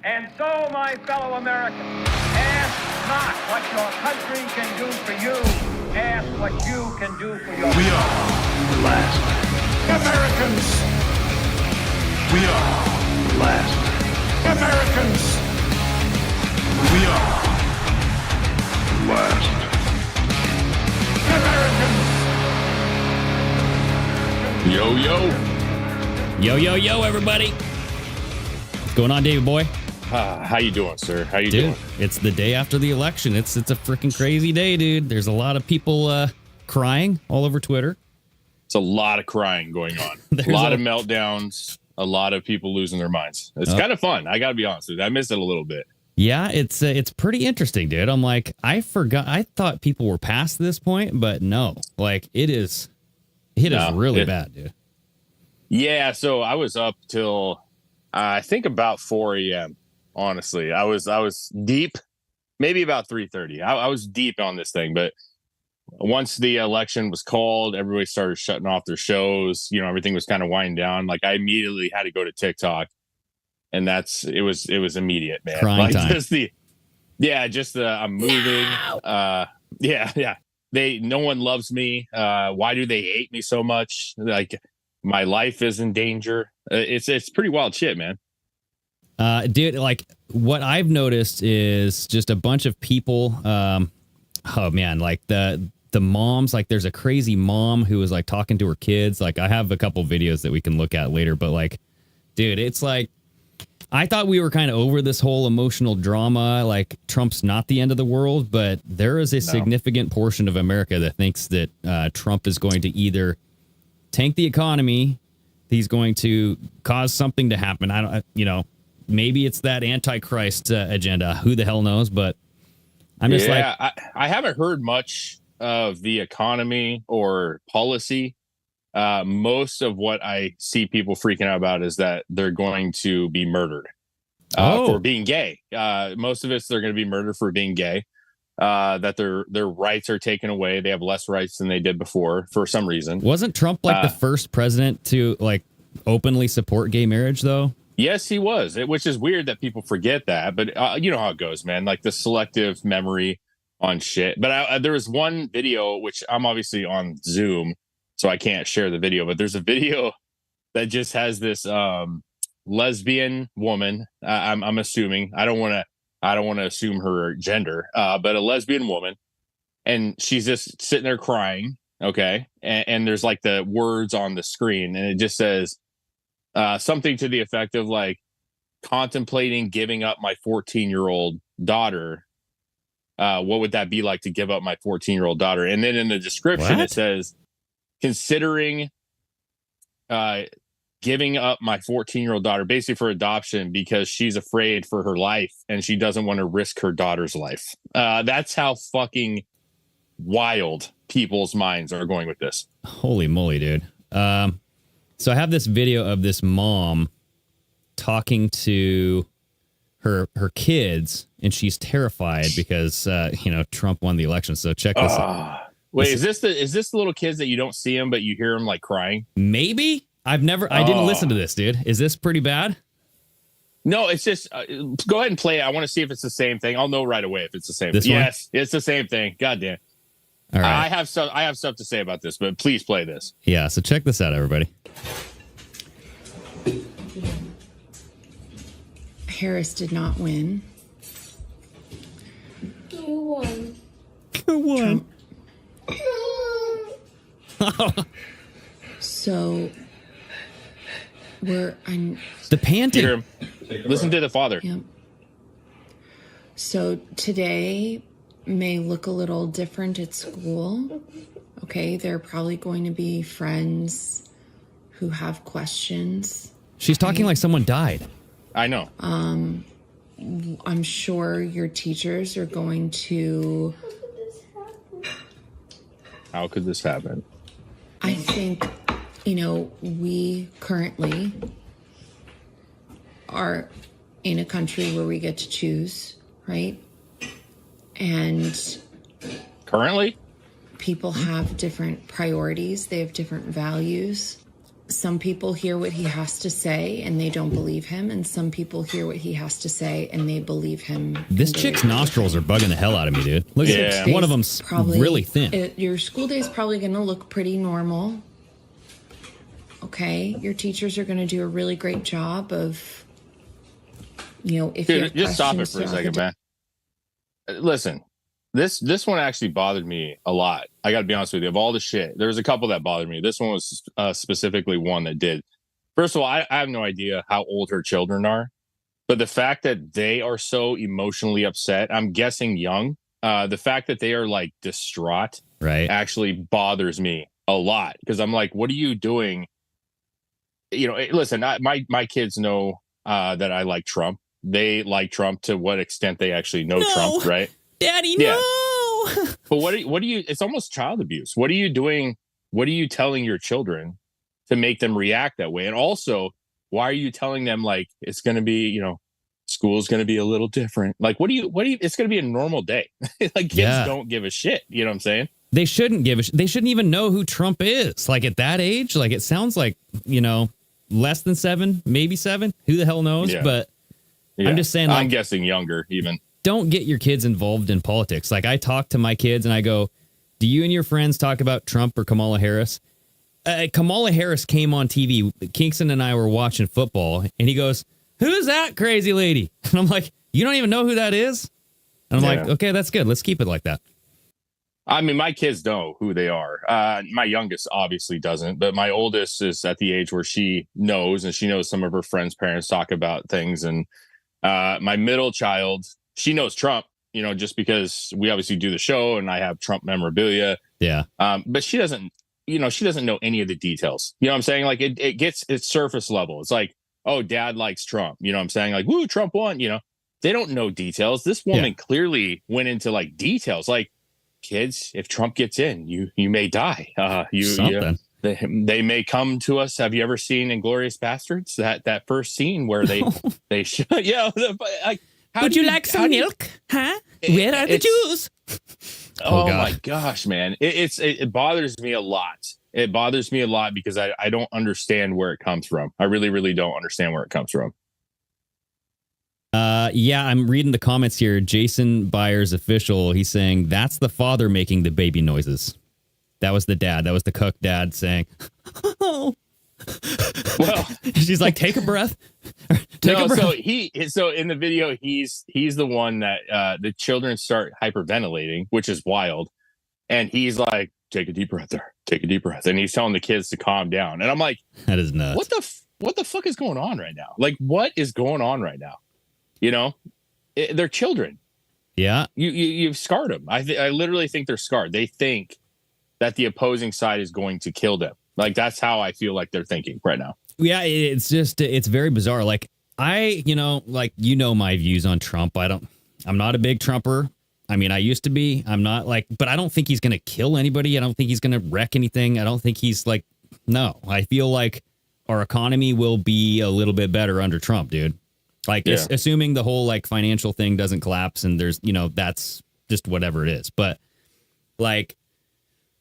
And so, my fellow Americans, ask not what your country can do for you. Ask what you can do for your We are the last Americans. We are the last Americans. We are the last Americans. Yo, yo. Yo, yo, yo, everybody. What's going on, David boy? How you doing, sir? How you Dude, doing? it's the day after the election. It's a freaking crazy day, dude. There's a lot of people crying all over Twitter. It's a lot of crying going on. A lot of meltdowns. A lot of people losing their minds. It's kind of fun. I got to be honest with you. I missed it a little bit. Yeah, it's pretty interesting, dude. I'm like, I forgot. I thought people were past this point, but no. Like, it is really bad, dude. Yeah, so I was up till I think about 4 a.m. Honestly, I was deep, maybe about 3:30. I was deep on this thing, but once the election was called, everybody started shutting off their shows. You know, everything was kind of winding down. Like, I immediately had to go to TikTok, and it was immediate, man. Crying like time. I'm moving. No one loves me. Why do they hate me so much? Like, my life is in danger. It's pretty wild shit, man. Dude, like, what I've noticed is just a bunch of people. Oh man, like the moms. Like, there's a crazy mom who was like talking to her kids. Like, I have a couple videos that we can look at later. But like, dude, it's like, I thought we were kind of over this whole emotional drama. Like, Trump's not the end of the world, but there is a significant portion of America that thinks that Trump is going to either tank the economy, he's going to cause something to happen. I don't, maybe it's that Antichrist agenda. Who the hell knows? But I'm just I haven't heard much of the economy or policy. Most of what I see people freaking out about is that they're going to be murdered for being gay. Most of it's they're going to be murdered for being gay. That their rights are taken away. They have less rights than they did before for some reason. Wasn't Trump like the first president to like openly support gay marriage, though? Yes, he was, which is weird that people forget that. But you know how it goes, man, like the selective memory on shit. But there was one video, which I'm obviously on Zoom, so I can't share the video. But there's a video that just has this lesbian woman. I'm assuming. I don't want to assume her gender, but a lesbian woman. And she's just sitting there crying. Okay. And there's like the words on the screen, and it just says something to the effect of like, contemplating giving up my 14-year-old daughter. What would that be like to give up my 14-year-old daughter? And then in the description, it says, considering giving up my 14-year-old daughter basically for adoption because she's afraid for her life and she doesn't want to risk her daughter's life. That's how fucking wild people's minds are going with this. Holy moly, dude. So I have this video of this mom talking to her kids, and she's terrified because Trump won the election. So check this out. Wait, is this the little kids that you don't see them but you hear them like crying? Maybe. I didn't listen to this, dude. Is this pretty bad? No, it's just go ahead and play it. I want to see if it's the same thing. I'll know right away if it's the same. This one? Yes, it's the same thing. God damn. All right. I have stuff to say about this, but please play this. Yeah, so check this out, everybody. Harris did not win. You won. Who won? So the panting. Hear him. Listen to the father. Yep. So today may look a little different at school. Okay, there are probably going to be friends who have questions. She's talking like someone died. I know. I'm sure your teachers are going to... How could this happen? I think, we currently are in a country where we get to choose, right? And currently, people have different priorities. They have different values. some people hear what he has to say and they don't believe him, and some people hear what he has to say and they believe him. This chick's nostrils are bugging the hell out of me, dude. Look at one of them's really thin. Your school day is probably going to look pretty normal. Okay, your teachers are going to do a really great job of, if you have just stop it for a second, man. Listen, this one actually bothered me a lot. I got to be honest with you. Of all the shit, there's a couple that bothered me. This one was specifically one that did. First of all, I have no idea how old her children are, but the fact that they are so emotionally upset, I'm guessing young. The fact that they are like distraught, right, actually bothers me a lot, because I'm like, what are you doing? Listen, my kids know that I like Trump. They like Trump to what extent they actually know Trump, right? Daddy, no. But what do you? It's almost child abuse. What are you doing? What are you telling your children to make them react that way? And also, why are you telling them like it's going to be, school's going to be a little different? Like, what do you? It's going to be a normal day. Like, kids don't give a shit. You know what I'm saying? They shouldn't they shouldn't even know who Trump is. Like at that age, like it sounds like, less than 7, maybe 7. Who the hell knows? Yeah. But I'm just saying, like, I'm guessing younger even. Don't get your kids involved in politics. Like I talk to my kids and I go, do you and your friends talk about Trump or Kamala Harris? Kamala Harris came on TV. Kingston and I were watching football and he goes, who's that crazy lady? And I'm like, you don't even know who that is? And I'm like, okay, that's good. Let's keep it like that. I mean, my kids know who they are. My youngest obviously doesn't, but my oldest is at the age where she knows, and she knows some of her friends' parents talk about things. And my middle child, she knows Trump, just because we obviously do the show and I have Trump memorabilia. Yeah. But she doesn't, she doesn't know any of the details. You know what I'm saying? Like it gets its surface level. It's like, oh, dad likes Trump. You know what I'm saying? Like, woo, Trump won. They don't know details. This woman clearly went into like details. Like, kids, if Trump gets in, you may die. They may come to us. Have you ever seen Inglourious Bastards? That first scene where they like, would you like some milk? Huh? Where are the Jews? Oh my gosh, man. It bothers me a lot. It bothers me a lot because I don't understand where it comes from. I really, really don't understand where it comes from. I'm reading the comments here. Jason Byers official. He's saying that's the father making the baby noises. That was the dad. That was the cook dad saying, oh. Well, she's like, take a breath. Take a breath. So in the video, he's the one that the children start hyperventilating, which is wild. And he's like, take a deep breath there. Take a deep breath. And he's telling the kids to calm down. And I'm like, that is nuts. What the fuck is going on right now? Like, what is going on right now? They're children. Yeah. You've scarred them. I literally think they're scarred. They think that the opposing side is going to kill them. Like, that's how I feel like they're thinking right now. Yeah, it's very bizarre. Like, my views on Trump. I'm not a big Trumper. I mean, I used to be. I'm not but I don't think he's going to kill anybody. I don't think he's going to wreck anything. I don't think he's no. I feel like our economy will be a little bit better under Trump, dude. Assuming the whole financial thing doesn't collapse and there's, that's just whatever it is. But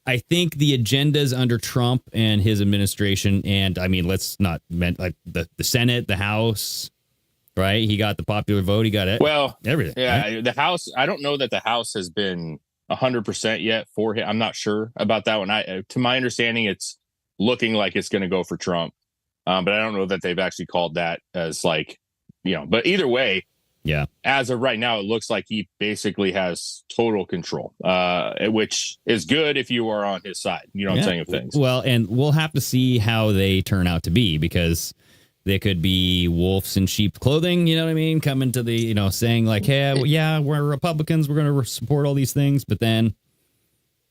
I think the agendas under Trump and his administration, and I mean, let's not the Senate, the House, right? He got the popular vote. He got it. Well, everything. Yeah. Right? The House, I don't know that the House has been 100% yet for him. I'm not sure about that one. To my understanding, it's looking like it's going to go for Trump. But I don't know that they've actually called that as but either way, yeah, as of right now, it looks like he basically has total control, which is good if you are on his side. You know what I'm saying, of things. Well, and we'll have to see how they turn out to be, because they could be wolves in sheep clothing. You know what I mean? Coming to the, saying hey, we're Republicans. We're going to support all these things. But then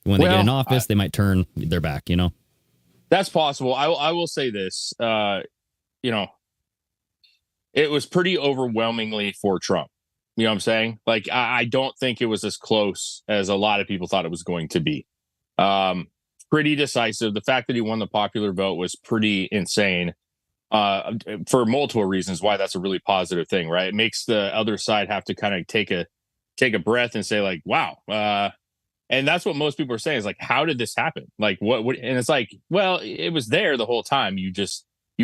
when they get in office, they might turn their back, That's possible. I will say this, it was pretty overwhelmingly for Trump. You know what I'm saying? I don't think it was as close as a lot of people thought it was going to be. Pretty decisive. The fact that he won the popular vote was pretty insane for multiple reasons why that's a really positive thing, right? It makes the other side have to kind of take a breath and say wow, And that's what most people are saying is like, how did this happen? Like what and it's like, well, it was there the whole time. You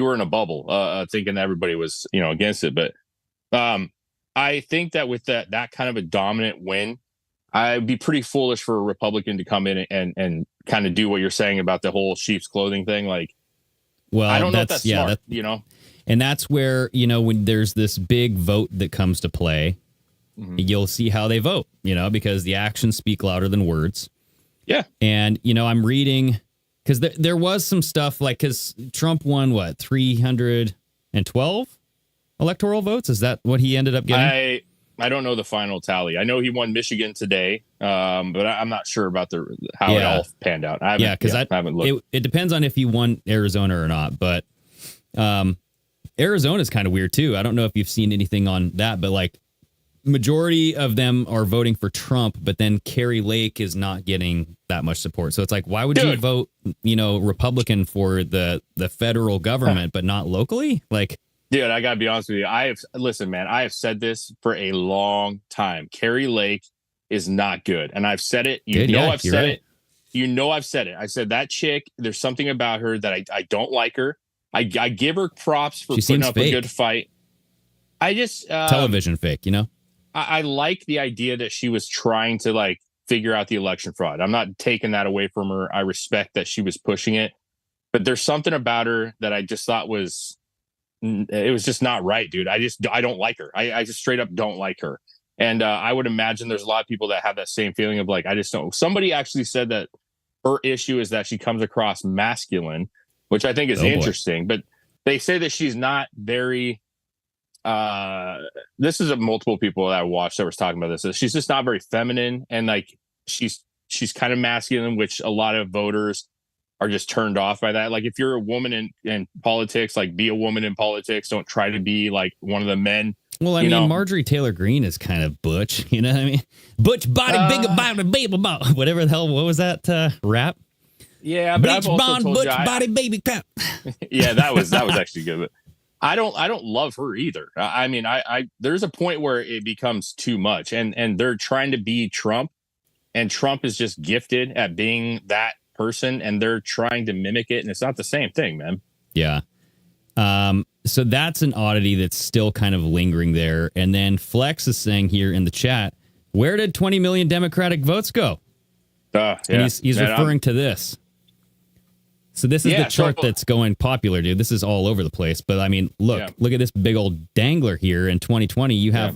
were in a bubble, thinking that everybody was, against it. But I think that with that kind of a dominant win, I'd be pretty foolish for a Republican to come in and kind of do what you're saying about the whole sheep's clothing thing. Like, well, I don't know if that's smart, And that's where, when there's this big vote that comes to play, you'll see how they vote, because the actions speak louder than words. Yeah. And, I'm reading, because there was some stuff like, because Trump won, 312 electoral votes? Is that what he ended up getting? I don't know the final tally. I know he won Michigan today, but I'm not sure about how it all panned out. I haven't looked. It depends on if he won Arizona or not, but Arizona is kind of weird too. I don't know if you've seen anything on that, but like majority of them are voting for Trump, but then Carrie Lake is not getting that much support. So it's like, why would you vote, Republican for the federal government, but not locally? Like, dude, I gotta be honest with you. I have said this for a long time. Carrie Lake is not good, and I've said it. I've said it. I've said it. I said that chick. There's something about her that I don't like her. I give her props for putting up a good fight. I just television fake, I like the idea that she was trying to like figure out the election fraud. I'm not taking that away from her. I respect that she was pushing it, but there's something about her that I just thought was just not right, dude. I don't like her. I just straight up don't like her. And I would imagine there's a lot of people that have that same feeling of like, I just don't. Somebody actually said that her issue is that she comes across masculine, which I think is interesting, but they say that she's not very, this is multiple people that I watched that was talking about this. She's just not very feminine. And like, she's kind of masculine, which a lot of voters are just turned off by that. Like if you're a woman in politics, like be a woman in politics. Don't try to be like one of the men. Well, I mean, Marjorie Taylor Greene is kind of butch, you know what I mean? Butch body, big body, baby, whatever the hell. What was that rap? Yeah, but Bleach bond, butch body, baby crap. Yeah, that was actually good. But I don't love her either. I mean, I there's a point where it becomes too much, and they're trying to be Trump, and Trump is just gifted at being that person, and they're trying to mimic it, and it's not the same thing, man. Yeah. So that's an oddity that's still kind of lingering there. And then Flex is saying here in the chat, where did 20 million Democratic votes go? Yeah. And he's referring to this. So this is the chart that's going popular, dude. This is all over the place. But I mean, look at this big old dangler here. In 2020, you have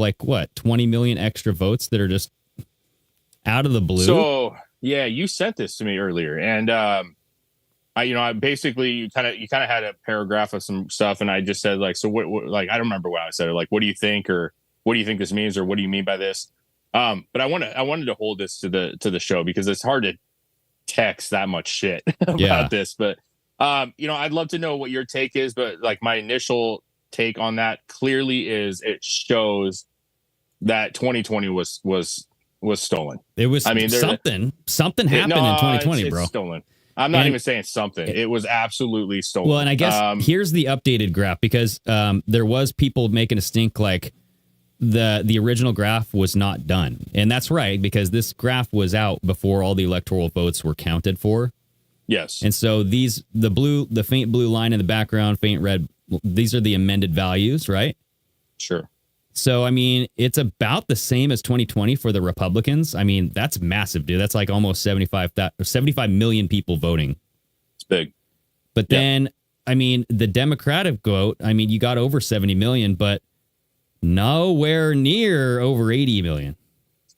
20 million extra votes that are just out of the blue. So yeah, you sent this to me earlier, and I basically you kind of had a paragraph of some stuff, and I just said like, so what like I don't remember what I said, or like, what do you think, or what do you think this means, or what do you mean by this? But I wanted to hold this to the show because it's hard to text that much shit about this. But I'd love to know what your take is. But like my initial take on that clearly is it shows that 2020 was stolen. It was. I mean, something happened in 2020, it's bro. Stolen. I'm not even saying something. It was absolutely stolen. Well, and I guess here's the updated graph, because there was people making a stink like the original graph was not done. And that's right, because this graph was out before all the electoral votes were counted for. Yes. And so the faint blue line in the background, faint red, these are the amended values, right? Sure. So, I mean, it's about the same as 2020 for the Republicans. I mean, that's massive, dude. That's like almost 75 million people voting. It's big. But then, I mean, the Democratic vote, I mean, you got over 70 million, but nowhere near over 80 million.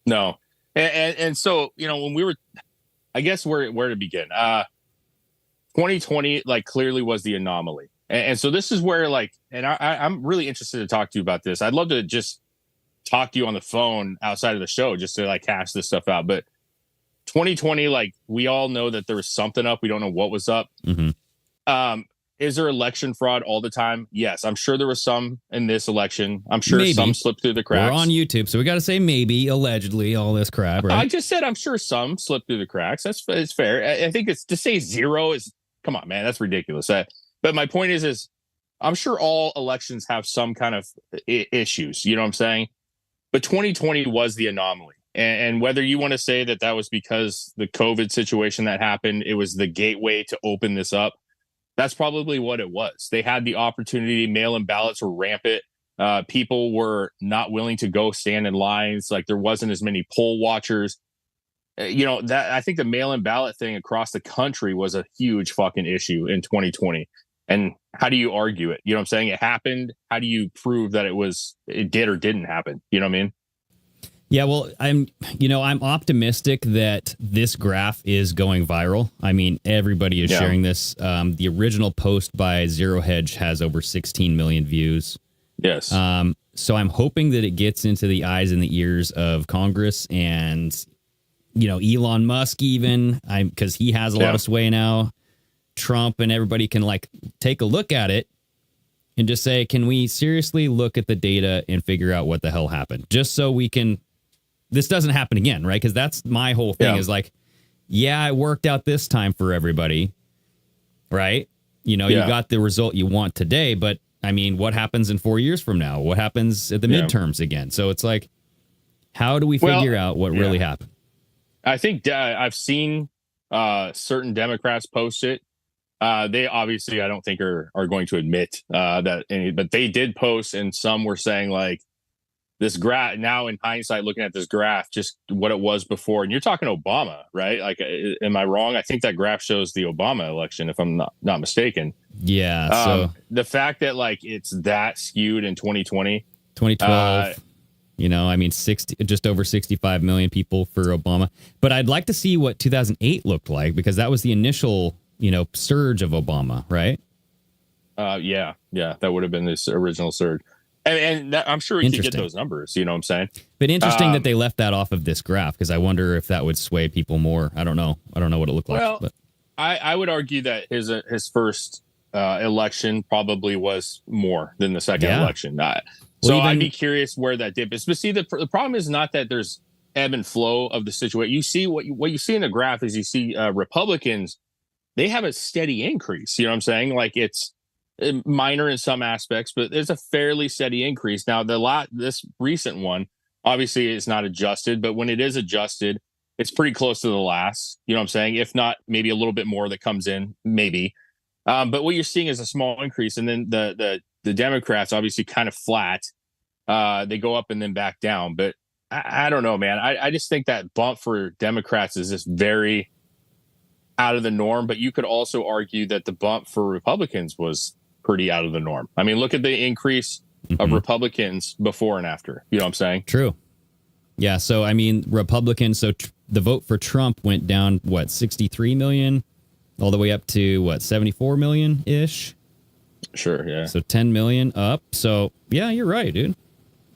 No. And so, when we were, I guess where to begin, 2020, like clearly was the anomaly. And so this is where like, and I'm really interested to talk to you about this. I'd love to just talk to you on the phone outside of the show just to like hash this stuff out. But 2020, like we all know that there was something up. We don't know what was up. Mm-hmm. Is there election fraud all the time? Yes. I'm sure there was some in this election. I'm sure some slipped through the cracks. We're on YouTube, so we got to say maybe, allegedly, all this crap, right? I just said I'm sure some slipped through the cracks. It's fair. I think it's to say zero is, come on, man, that's ridiculous. But my point is I'm sure all elections have some kind of issues. You know what I'm saying? But 2020 was the anomaly. And whether you want to say that that was because the COVID situation that happened, it was the gateway to open this up. That's probably what it was. They had the opportunity. Mail-in ballots were rampant. People were not willing to go stand in lines. Like there wasn't as many poll watchers. That I think the mail-in ballot thing across the country was a huge fucking issue in 2020. And how do you argue it? You know what I'm saying? It happened. How do you prove that it did or didn't happen? You know what I mean? Yeah, well, I'm optimistic that this graph is going viral. I mean, everybody is sharing this. The original post by Zero Hedge has over 16 million views. Yes. So I'm hoping that it gets into the eyes and the ears of Congress and, Elon Musk even, because he has a lot of sway now. Trump and everybody can take a look at it and just say, can we seriously look at the data and figure out what the hell happened? Just so this doesn't happen again, right? Because that's my whole thing is it worked out this time for everybody, right? You got the result you want today, but I mean, what happens in 4 years from now? What happens at the midterms again? So it's how do we figure out what really happened? I think I've seen certain Democrats post it. They obviously, I don't think are going to admit but they did post, and some were saying this graph now in hindsight, looking at this graph, just what it was before. And you're talking Obama, right? Am I wrong? I think that graph shows the Obama election, if I'm not mistaken. Yeah. So the fact that it's that skewed in 2020, 2012, just over 65 million people for Obama. But I'd like to see what 2008 looked like, because that was the initial, surge of Obama, right? Yeah. That would have been this original surge. And I'm sure we could get those numbers, you know what I'm saying? But interesting that they left that off of this graph, because I wonder if that would sway people more. I don't know what it looked like. But I would argue that his first election probably was more than the second election. I'd be curious where that dip is. But see, the problem is not that there's ebb and flow of the situation. You see what you see in the graph is you see Republicans, they have a steady increase. You know what I'm saying? It's minor in some aspects, but there's a fairly steady increase. Now, this recent one, obviously, is not adjusted, but when it is adjusted, it's pretty close to the last. You know what I'm saying? If not, maybe a little bit more that comes in, maybe. But what you're seeing is a small increase, and then the Democrats obviously kind of flat. They go up and then back down. But I don't know, man. I just think that bump for Democrats is just very out of the norm. But you could also argue that the bump for Republicans was pretty out of the norm. I mean, look at the increase of Republicans before and after. You know what I'm saying? True. Yeah. So, I mean, Republicans, the vote for Trump went down, 63 million, all the way up to 74 million ish. Sure. Yeah. So 10 million up. So, yeah, you're right, dude.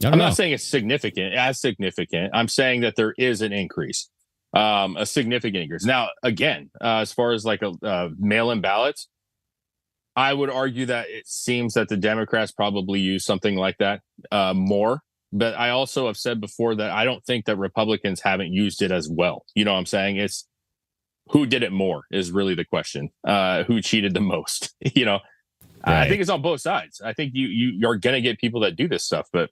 I'm not saying it's significant. I'm saying that there is an increase, a significant increase. Now, again, as far as mail-in ballots, I would argue that it seems that the Democrats probably use something like that more. But I also have said before that I don't think that Republicans haven't used it as well. You know what I'm saying? It's who did it more is really the question. Who cheated the most? Right. I think it's on both sides. I think you're going to get people that do this stuff, but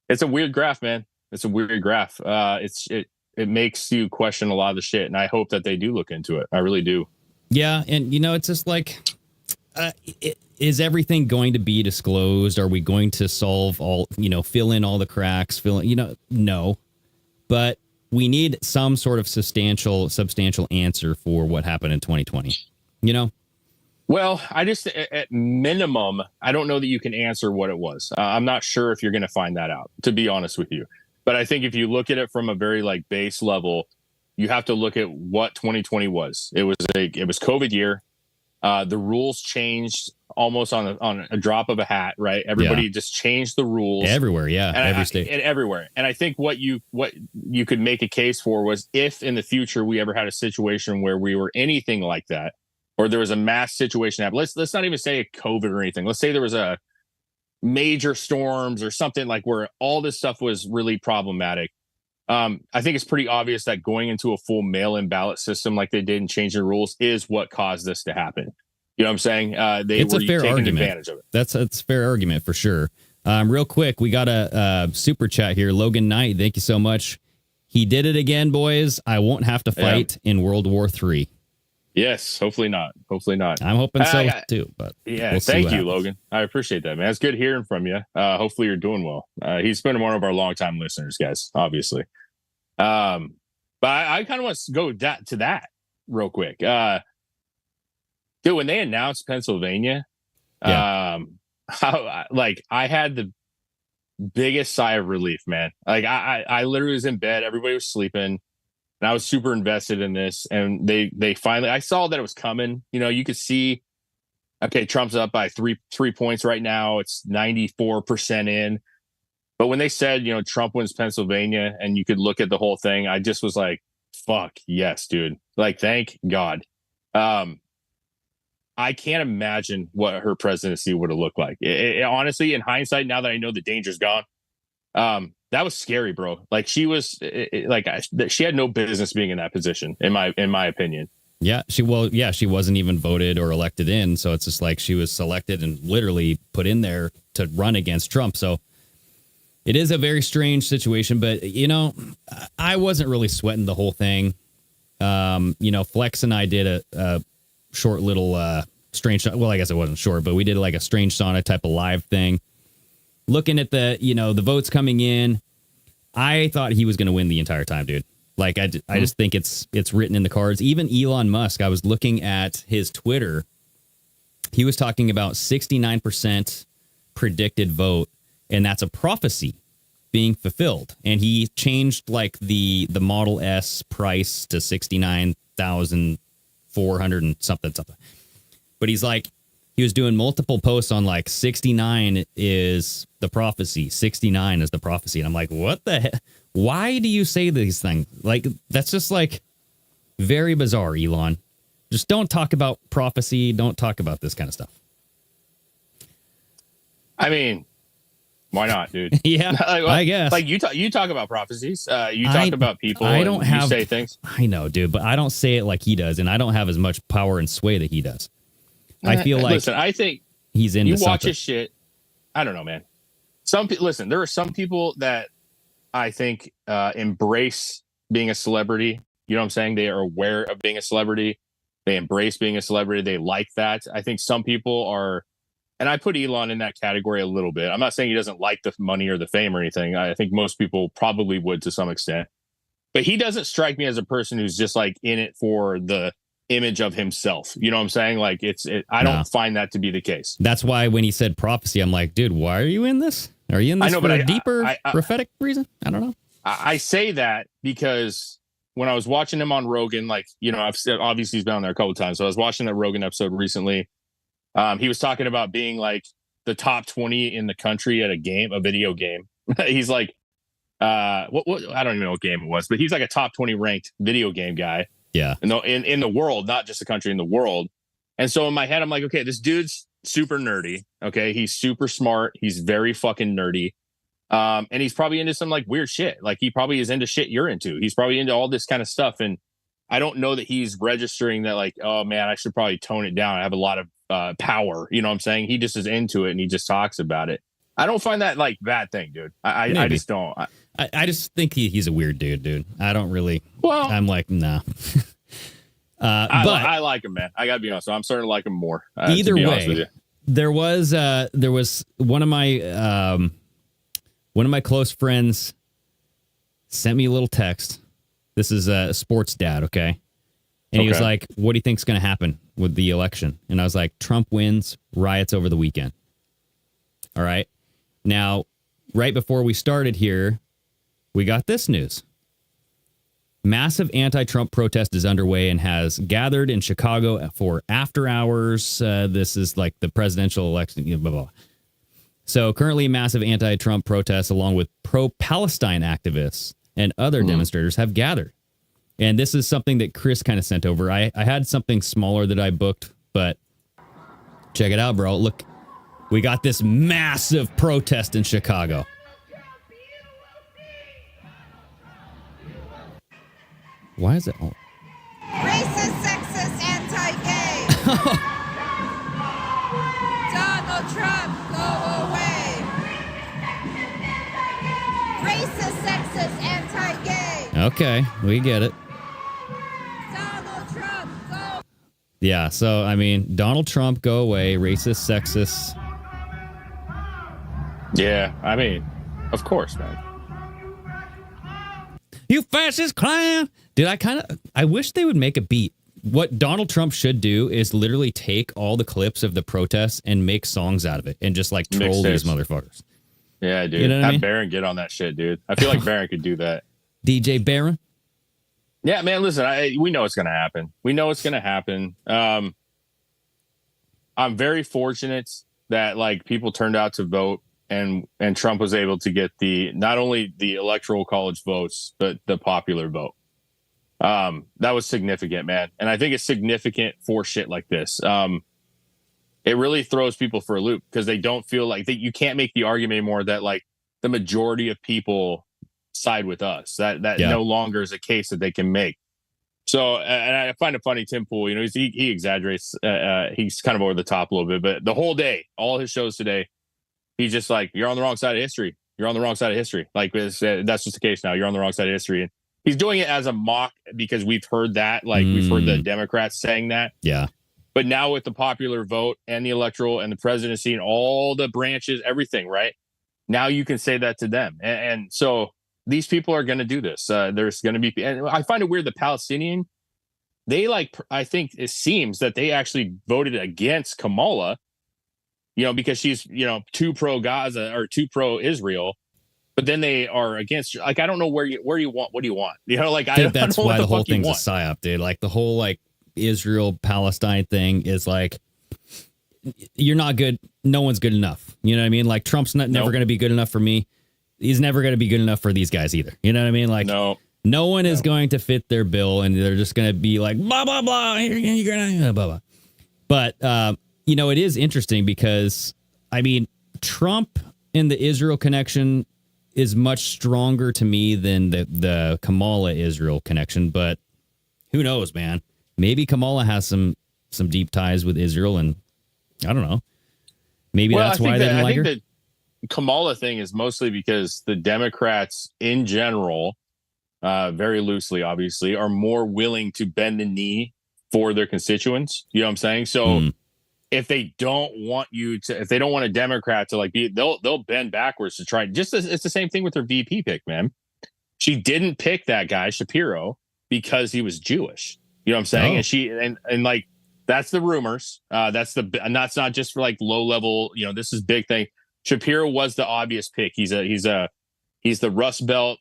it's a weird graph, man. It's a weird graph. It makes you question a lot of the shit, and I hope that they do look into it. I really do. Yeah, and it's just is everything going to be disclosed? Are we going to solve all, fill in all the cracks, no, but we need some sort of substantial answer for what happened in 2020, Well, at minimum, I don't know that you can answer what it was. I'm not sure if you're going to find that out, to be honest with you. But I think if you look at it from a very base level, you have to look at what 2020 was. It was COVID year. The rules changed almost on a drop of a hat, right? Everybody just changed the rules everywhere. Yeah. Every state and everywhere. And I think what you could make a case for was if in the future we ever had a situation where we were anything like that, or there was a mass situation happen. Let's not even say a COVID or anything. Let's say there was a major storms or something where all this stuff was really problematic. I think it's pretty obvious that going into a full mail-in ballot system like they did and changing the rules is what caused this to happen. You know what I'm saying? It's a fair argument. Advantage of it. That's a fair argument for sure. Real quick, we got a super chat here. Logan Knight, thank you so much. He did it again, boys. I won't have to fight in World War III. Yes, hopefully not. Hopefully not. I'm hoping so too. But yeah, we'll thank you, Logan. I appreciate that, man. It's good hearing from you. Hopefully you're doing well. He's been one of our longtime listeners, guys. Obviously, but I kind of want to go to that real quick. Dude, when they announced Pennsylvania, I had the biggest sigh of relief, man. Like I literally was in bed, everybody was sleeping. And I was super invested in this, and they finally. I saw that it was coming. You know, you could see. Okay, Trump's up by three points right now. It's 94% in. But when they said, you know, Trump wins Pennsylvania, and you could look at the whole thing, I just was like, "Fuck yes, dude!" Like, thank God. I can't imagine what her presidency would have looked like. Honestly, in hindsight, now that I know the danger's gone, that was scary, bro. Like she had no business being in that position, in my opinion. Yeah, she wasn't even voted or elected in, so it's just like she was selected and literally put in there to run against Trump. So it is a very strange situation, but you know, I wasn't really sweating the whole thing. You know, Flex and I did a short little strange. Well, I guess it wasn't short, but we did like a Strange Sauna type of live thing. Looking at the votes coming in, I thought he was going to win the entire time, dude. Like, I just think it's written in the cards. Even Elon Musk, I was looking at his Twitter. He was talking about 69% predicted vote, and that's a prophecy being fulfilled. And he changed like the Model S price to 69,400 and something. But he's like, he was doing multiple posts on like 69 is the prophecy. 69 is the prophecy. And I'm like, what the heck? Why do you say these things? Like, that's just like very bizarre, Elon. Just don't talk about prophecy. Don't talk about this kind of stuff. I mean, why not, dude? Yeah, I guess. Like you talk about prophecies. You talk about people. You say things. I know, dude, but I don't say it like he does. And I don't have as much power and sway that he does. I feel like, listen, I think he's into you watch something. his shit. I don't know, man. Listen, there are some people that I think embrace being a celebrity. You know what I'm saying? They are aware of being a celebrity. They embrace being a celebrity. They like that. I think some people are, and I put Elon in that category a little bit. I'm not saying he doesn't like the money or the fame or anything. I think most people probably would to some extent. But he doesn't strike me as a person who's just like in it for the image of himself. You know what I'm saying? Like I don't find that to be the case. That's why when he said prophecy, I'm like, dude, why are you in this? Are you in this for a deeper prophetic reason? I don't know. I say that because when I was watching him on Rogan, like, you know, I've said, obviously he's been on there a couple of times. So I was watching that Rogan episode recently. He was talking about being like the top 20 in the country at a video game. He's like, what I don't even know what game it was, but he's like a top 20 ranked video game guy. Yeah. In the world, not just the country, in the world. And so in my head, I'm like, okay, this dude's super nerdy. Okay. He's super smart. He's very fucking nerdy. And he's probably into some like weird shit. Like he probably is into shit you're into. He's probably into all this kind of stuff. And I don't know that he's registering that like, oh man, I should probably tone it down. I have a lot of power. You know what I'm saying? He just is into it and he just talks about it. I don't find that like bad thing, dude. I just don't. I just think he's a weird dude. I don't really. Well, I'm like, nah. But I like him, man. I gotta be honest. So I'm starting to like him more. Either way, there was one of my close friends sent me a little text. This is a sports dad, okay? And he was like, "What do you think's going to happen with the election?" And I was like, "Trump wins, riots over the weekend." All right. Now, right before we started here, we got this news. Massive anti-Trump protest is underway and has gathered in Chicago for after hours. This is like the presidential election. Blah, blah, blah. So currently massive anti-Trump protests along with pro-Palestine activists and other demonstrators have gathered. And this is something that Chris kind of sent over. I had something smaller that I booked, but check it out, bro. Look, we got this massive protest in Chicago. Why is it all? Racist, sexist, anti-gay. Donald Trump, go away. Racist, sexist, anti-gay. Okay, we get it. Donald Trump, go. Yeah, so, I mean, Donald Trump, go away. Racist, sexist. Yeah, I mean, of course, man. You fascist clown! Dude, I wish they would make a beat. What Donald Trump should do is literally take all the clips of the protests and make songs out of it and just like troll these motherfuckers. Yeah, dude. You know what I mean? Have Barron get on that shit, dude. I feel like Barron could do that. DJ Barron? Yeah, man, listen, we know it's going to happen. We know it's going to happen. I'm very fortunate that like people turned out to vote and Trump was able to get not only the electoral college votes, but the popular vote. That was significant, man. And I think it's significant for shit like this. It really throws people for a loop because they don't feel like you can't make the argument anymore that like the majority of people side with us. That no longer is a case that they can make. So, and I find it funny, Tim Pool, you know, he exaggerates. He's kind of over the top a little bit, but the whole day, all his shows today, he's just like, you're on the wrong side of history. You're on the wrong side of history. Like that's just the case now. You're on the wrong side of history. And he's doing it as a mock because we've heard that, like we've heard the Democrats saying that. Yeah. But now with the popular vote and the electoral and the presidency and all the branches, everything, right? Now you can say that to them. And so these people are going to do this. There's going to be, and I find it weird, the Palestinian, I think it seems that they actually voted against Kamala, you know, because she's, you know, too pro Gaza or too pro Israel, but then they are against, like, I don't know where you want, what do you want? You know, like, I think that's why the whole thing's a psyop, dude. Like the whole, like, Israel Palestine thing is like, you're not good. No one's good enough. You know what I mean? Like Trump's never going to be good enough for me. He's never going to be good enough for these guys either. You know what I mean? Like, no one is going to fit their bill, and they're just going to be like, blah, blah, blah, you're gonna, blah, blah. But, you know, it is interesting because, I mean, Trump and the Israel connection is much stronger to me than the Kamala Israel connection. But who knows, man? Maybe Kamala has some deep ties with Israel, and I don't know. Maybe that's why they didn't like her. The Kamala thing is mostly because the Democrats in general, very loosely, obviously, are more willing to bend the knee for their constituents. You know what I'm saying? So if they don't want if they don't want a Democrat to like be, they'll bend backwards to try. It's the same thing with their VP pick, man. She didn't pick that guy, Shapiro, because he was Jewish. You know what I'm saying? And like, that's the rumors. And that's not just for like low level, you know, this is big thing. Shapiro was the obvious pick. He's the Rust Belt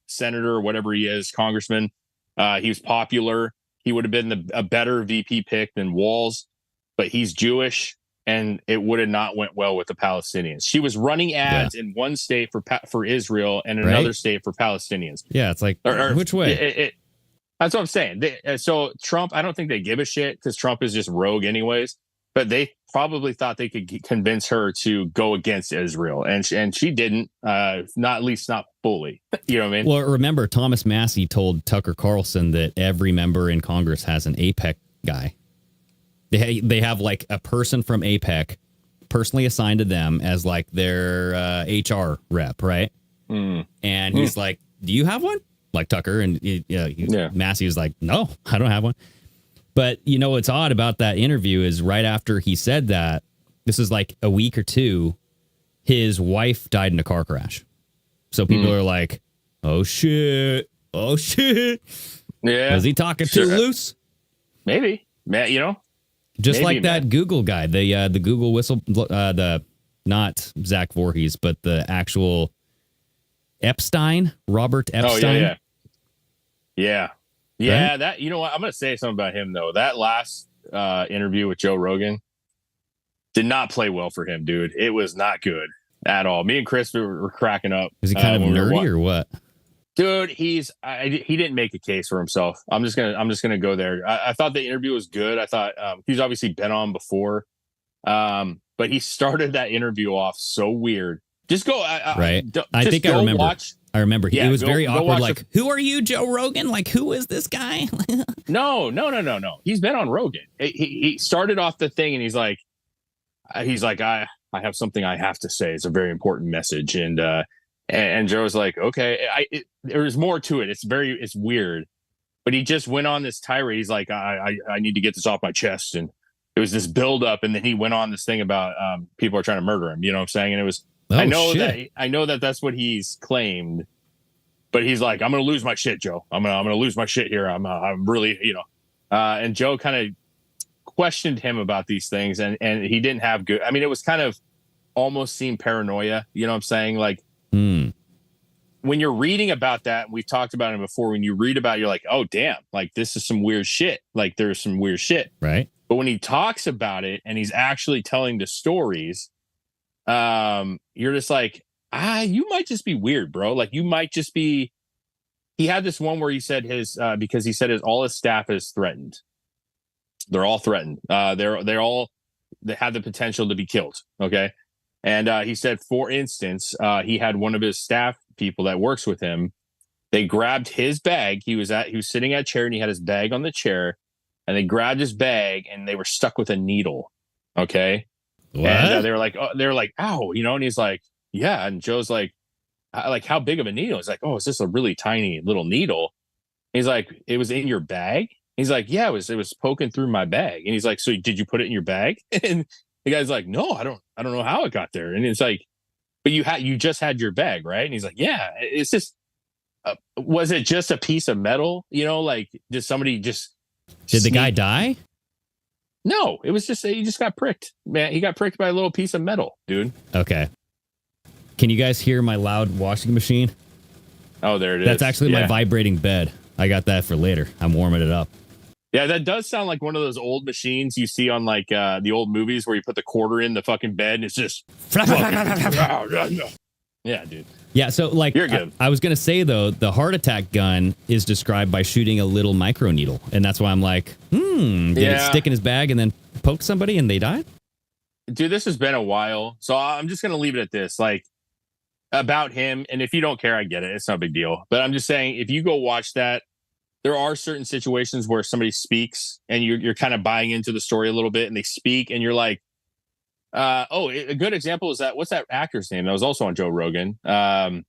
senator or whatever he is, congressman. He was popular. He would have been a better VP pick than Walz, but he's Jewish, and it would have not went well with the Palestinians. She was running ads in one state for Israel and another state for Palestinians. Yeah, it's like which way? That's what I'm saying. So Trump, I don't think they give a shit because Trump is just rogue anyways. But they probably thought they could convince her to go against Israel, and she didn't. At least not fully. You know what I mean? Well, remember Thomas Massey told Tucker Carlson that every member in Congress has an APEC guy. They have like a person from APEC personally assigned to them as like their HR rep, right? And he's like, "Do you have one?" Like Tucker, and Massey was like, "No, I don't have one." But, you know, what's odd about that interview is right after he said that, this is like a week or two, his wife died in a car crash. So people are like, oh, shit. Yeah. Was he talking too loose? Maybe. Man, you know. Just like that Google guy, the Google whistle, not Zach Voorhees, but the actual Robert Epstein. Oh, yeah. Yeah, that, you know what? I'm going to say something about him, though. That last interview with Joe Rogan did not play well for him, dude. It was not good at all. Me and Chris were cracking up. Is he kind of nerdy or what? Dude, he didn't make a case for himself. I'm just gonna go there. I thought the interview was good. I thought he's obviously been on before, but he started that interview off so weird. Just go. Right. I think I remember. I remember. It was very awkward. Like, who are you, Joe Rogan? Like, who is this guy? No. He's been on Rogan. He started off the thing and he's like, I have something I have to say. It's a very important message. And And Joe's like, okay, there's more to it. It's weird. But he just went on this tirade. He's like, I need to get this off my chest. And it was this buildup. And then he went on this thing about people are trying to murder him. You know what I'm saying? And it was, I know that that's what he's claimed. But he's like, I'm going to lose my shit, Joe. I'm going to lose my shit here. I'm really, and Joe kind of questioned him about these things. And he didn't have good. I mean, it was kind of almost seemed paranoia. You know what I'm saying? Like, when you're reading about that, and we've talked about it before, when you read about it, you're like, oh, damn, like this is some weird shit. Like there's some weird shit. Right. But when he talks about it and he's actually telling the stories, you're just like, you might just be weird, bro. Like you might just be. He had this one where he said because he said all his staff is threatened. They're all threatened. They have the potential to be killed. Okay. And he said, for instance, he had one of his staff people that works with him. They grabbed his bag. He was sitting at a chair and he had his bag on the chair, and they grabbed his bag and they were stuck with a needle. Okay. What? And they were like, ow, and he's like, yeah. And Joe's like how big of a needle? He's like, oh, it's just a really tiny little needle. He's like, it was in your bag? He's like, yeah, it was poking through my bag. And he's like, so did you put it in your bag? And the guy's like, no, I don't know how it got there. And it's like, but you just had your bag, right? And he's like, yeah, it's just, was it just a piece of metal? Like, did somebody just... Did the guy die? No, it was just, he just got pricked. Man, he got pricked by a little piece of metal, dude. Okay. Can you guys hear my loud washing machine? Oh, there it is. That's actually my vibrating bed. I got that for later. I'm warming it up. Yeah, that does sound like one of those old machines you see on like the old movies where you put the quarter in the fucking bed and it's just yeah, dude. Yeah, so like you're good. I was gonna say though, the heart attack gun is described by shooting a little micro needle, and that's why I'm like, did it stick in his bag and then poke somebody and they died? Dude, this has been a while, so I'm just gonna leave it at this. Like about him, and if you don't care, I get it. It's not a big deal. But I'm just saying, if you go watch that. There are certain situations where somebody speaks and you're kind of buying into the story a little bit, and they speak and you're like, a good example is that, what's that actor's name that was also on Joe Rogan? The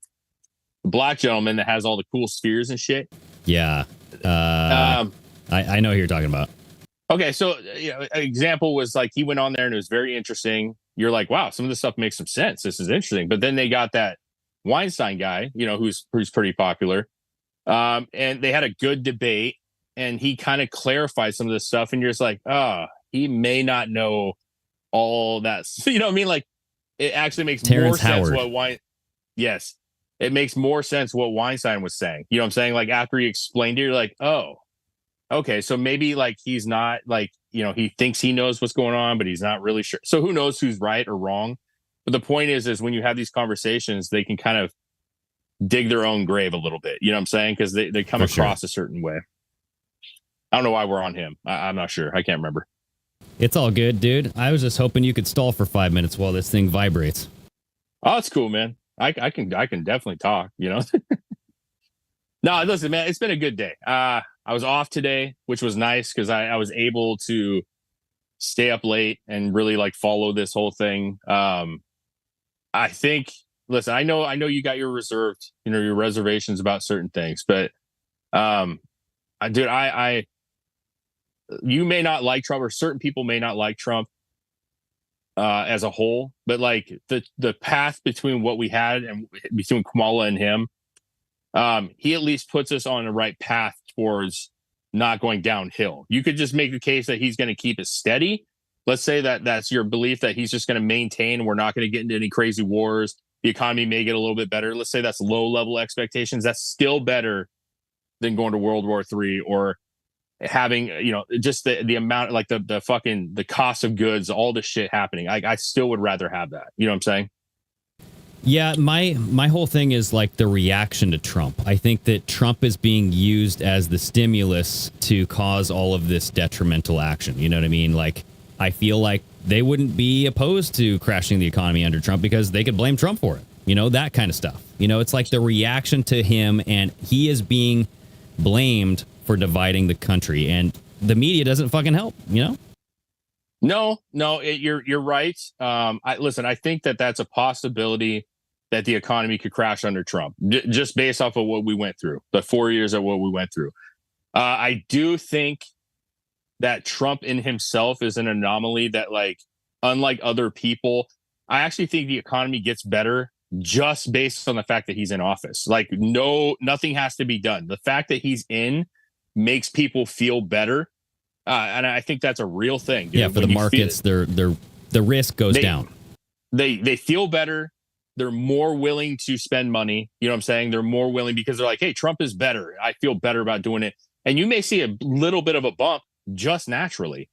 black gentleman that has all the cool spheres and shit. Yeah. I know who you're talking about. Okay. So an example was like, he went on there and it was very interesting. You're like, wow, some of this stuff makes some sense. This is interesting. But then they got that Weinstein guy, who's pretty popular. And they had a good debate, and he kind of clarified some of this stuff, and you're just like, he may not know all that. You know what I mean? Like, it actually makes more sense Yes, it makes more sense what Weinstein was saying. You know what I'm saying? Like, after he explained it, you're like, oh, okay, so maybe like he's not like, he thinks he knows what's going on, but he's not really sure. So who knows who's right or wrong? But the point is when you have these conversations, they can kind of dig their own grave a little bit. You know what I'm saying? Because they come across a certain way. I don't know why we're on him. I'm not sure. I can't remember. It's all good, dude. I was just hoping you could stall for 5 minutes while this thing vibrates. Oh, it's cool, man. I can definitely talk, No, listen, man, it's been a good day. I was off today, which was nice because I was able to stay up late and really like follow this whole thing. I think, listen, I know you got your your reservations about certain things, but you may not like Trump, or certain people may not like Trump as a whole, but like the path between what we had and between Kamala and him, he at least puts us on the right path towards not going downhill. You could just make the case that he's going to keep it steady. Let's say that that's your belief, that he's just going to maintain. We're not going to get into any crazy wars. The economy may get a little bit better. Let's say that's low level expectations. That's still better than going to World War III or having, just the amount, like the cost of goods, all the shit happening. I still would rather have that. You know what I'm saying? Yeah, my whole thing is like the reaction to Trump. I think that Trump is being used as the stimulus to cause all of this detrimental action. You know what I mean? Like, I feel like they wouldn't be opposed to crashing the economy under Trump because they could blame Trump for it. That kind of stuff. It's like the reaction to him, and he is being blamed for dividing the country, and the media doesn't fucking help, No, you're right. I think that that's a possibility. that the economy could crash under Trump, just based off of what we went through, the 4 years of what we went through. I do think that Trump in himself is an anomaly that, like, unlike other people, I actually think the economy gets better just based on the fact that he's in office. Like, nothing has to be done. The fact that he's in makes people feel better. And I think that's a real thing. Dude. Yeah, for the markets, the risk goes down. They feel better. They're more willing to spend money. You know what I'm saying? They're more willing because they're like, hey, Trump is better. I feel better about doing it. And you may see a little bit of a bump just naturally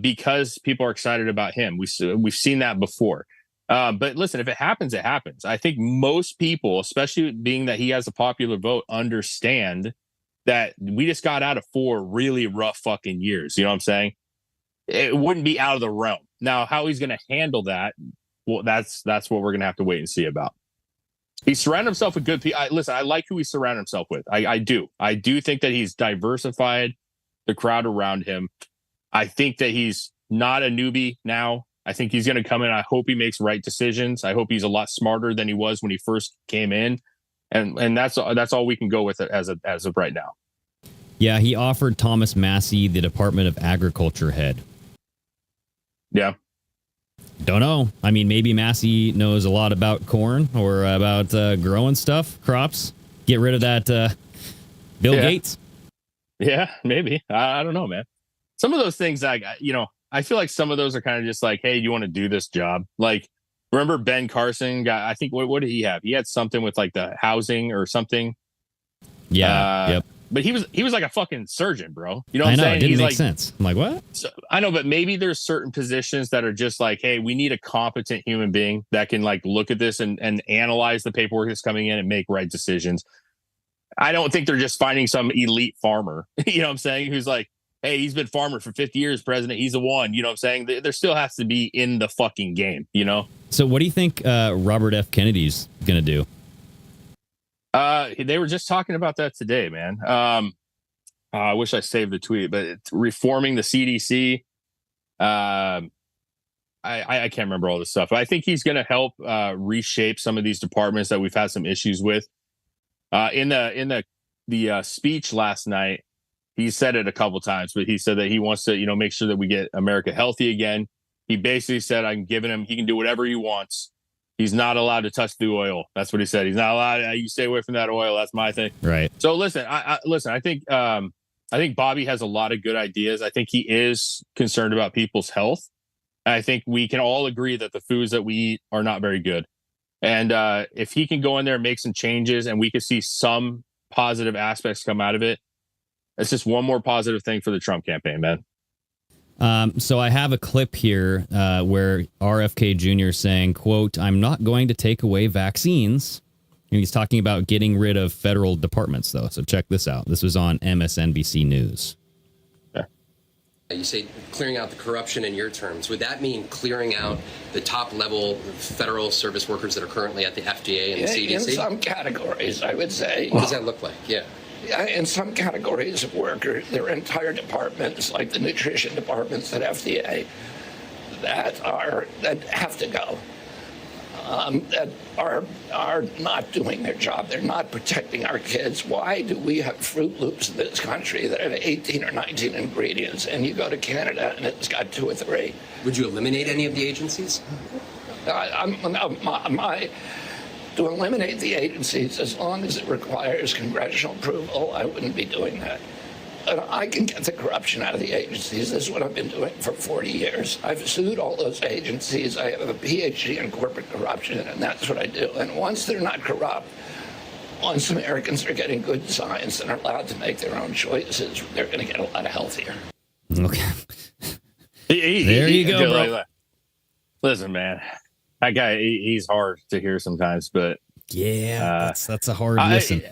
because people are excited about him. We've seen that before. But listen, if it happens, it happens. I think most people, especially being that he has a popular vote, understand that we just got out of 4 really rough fucking years. You know what I'm saying? It wouldn't be out of the realm. Now, how he's going to handle that, well, that's what we're going to have to wait and see about. He's surrounded himself with good people. Listen, I like who he's surrounded himself with. I do. I do think that he's diversified the crowd around him. I think that he's not a newbie now. I think he's going to come in. I hope he makes right decisions. I hope he's a lot smarter than he was when he first came in. And that's all we can go with it as of right now. Yeah, he offered Thomas Massey the Department of Agriculture head. Yeah. Don't know. I mean, maybe Massey knows a lot about corn or about growing stuff, crops. Get rid of that Bill Gates. Yeah, maybe. I don't know, man. Some of those things, I feel like some of those are kind of just like, hey, you want to do this job? Like, remember Ben Carson got, I think, what did he have? He had something with like the housing or something. Yeah. Yep. But he was like a fucking surgeon, bro. You know what I'm saying? It didn't He's make like, sense. I'm like, what? So, I know, but maybe there's certain positions that are just like, hey, we need a competent human being that can like look at this and analyze the paperwork that's coming in and make right decisions. I don't think they're just finding some elite farmer, you know what I'm saying, who's like, hey, he's been farmer for 50 years, president. He's the one, you know what I'm saying? There still has to be in the fucking game, you know? So what do you think Robert F. Kennedy's going to do? They were just talking about that today, man. I wish I saved the tweet, but it's reforming the CDC. I can't remember all this stuff, but I think he's going to help reshape some of these departments that we've had some issues with. In the speech last night, he said it a couple times, but he said that he wants to, make sure that we get America healthy again. He basically said, I'm giving him, he can do whatever he wants. He's not allowed to touch the oil. That's what he said. He's not allowed. You stay away from that oil. That's my thing. Right. So listen, I think Bobby has a lot of good ideas. I think he is concerned about people's health. I think we can all agree that the foods that we eat are not very good. And if he can go in there and make some changes and we could see some positive aspects come out of it, it's just one more positive thing for the Trump campaign, man. So I have a clip here where RFK Jr. saying, quote, I'm not going to take away vaccines. And he's talking about getting rid of federal departments, though. So check this out. This was on MSNBC News. You say clearing out the corruption in your terms. Would that mean clearing out the top level federal service workers that are currently at the FDA and the CDC? In some categories, I would say. What does that look like? Yeah. In some categories of workers, there are entire departments, like the nutrition departments at FDA, that have to go. That are not doing their job. They're not protecting our kids. Why do we have Fruit Loops in this country that have 18 or 19 ingredients, and you go to Canada and it's got 2 or 3? Would you eliminate any of the agencies? To eliminate the agencies, as long as it requires congressional approval, I wouldn't be doing that. And I can get the corruption out of the agencies. This is what I've been doing for 40 years. I've sued all those agencies. I have a PhD in corporate corruption, and that's what I do. And once they're not corrupt, once Americans are getting good science and are allowed to make their own choices, they're going to get a lot healthier. Okay. There you go, bro. Listen, man. That guy, he's hard to hear sometimes, but yeah, that's a hard listen.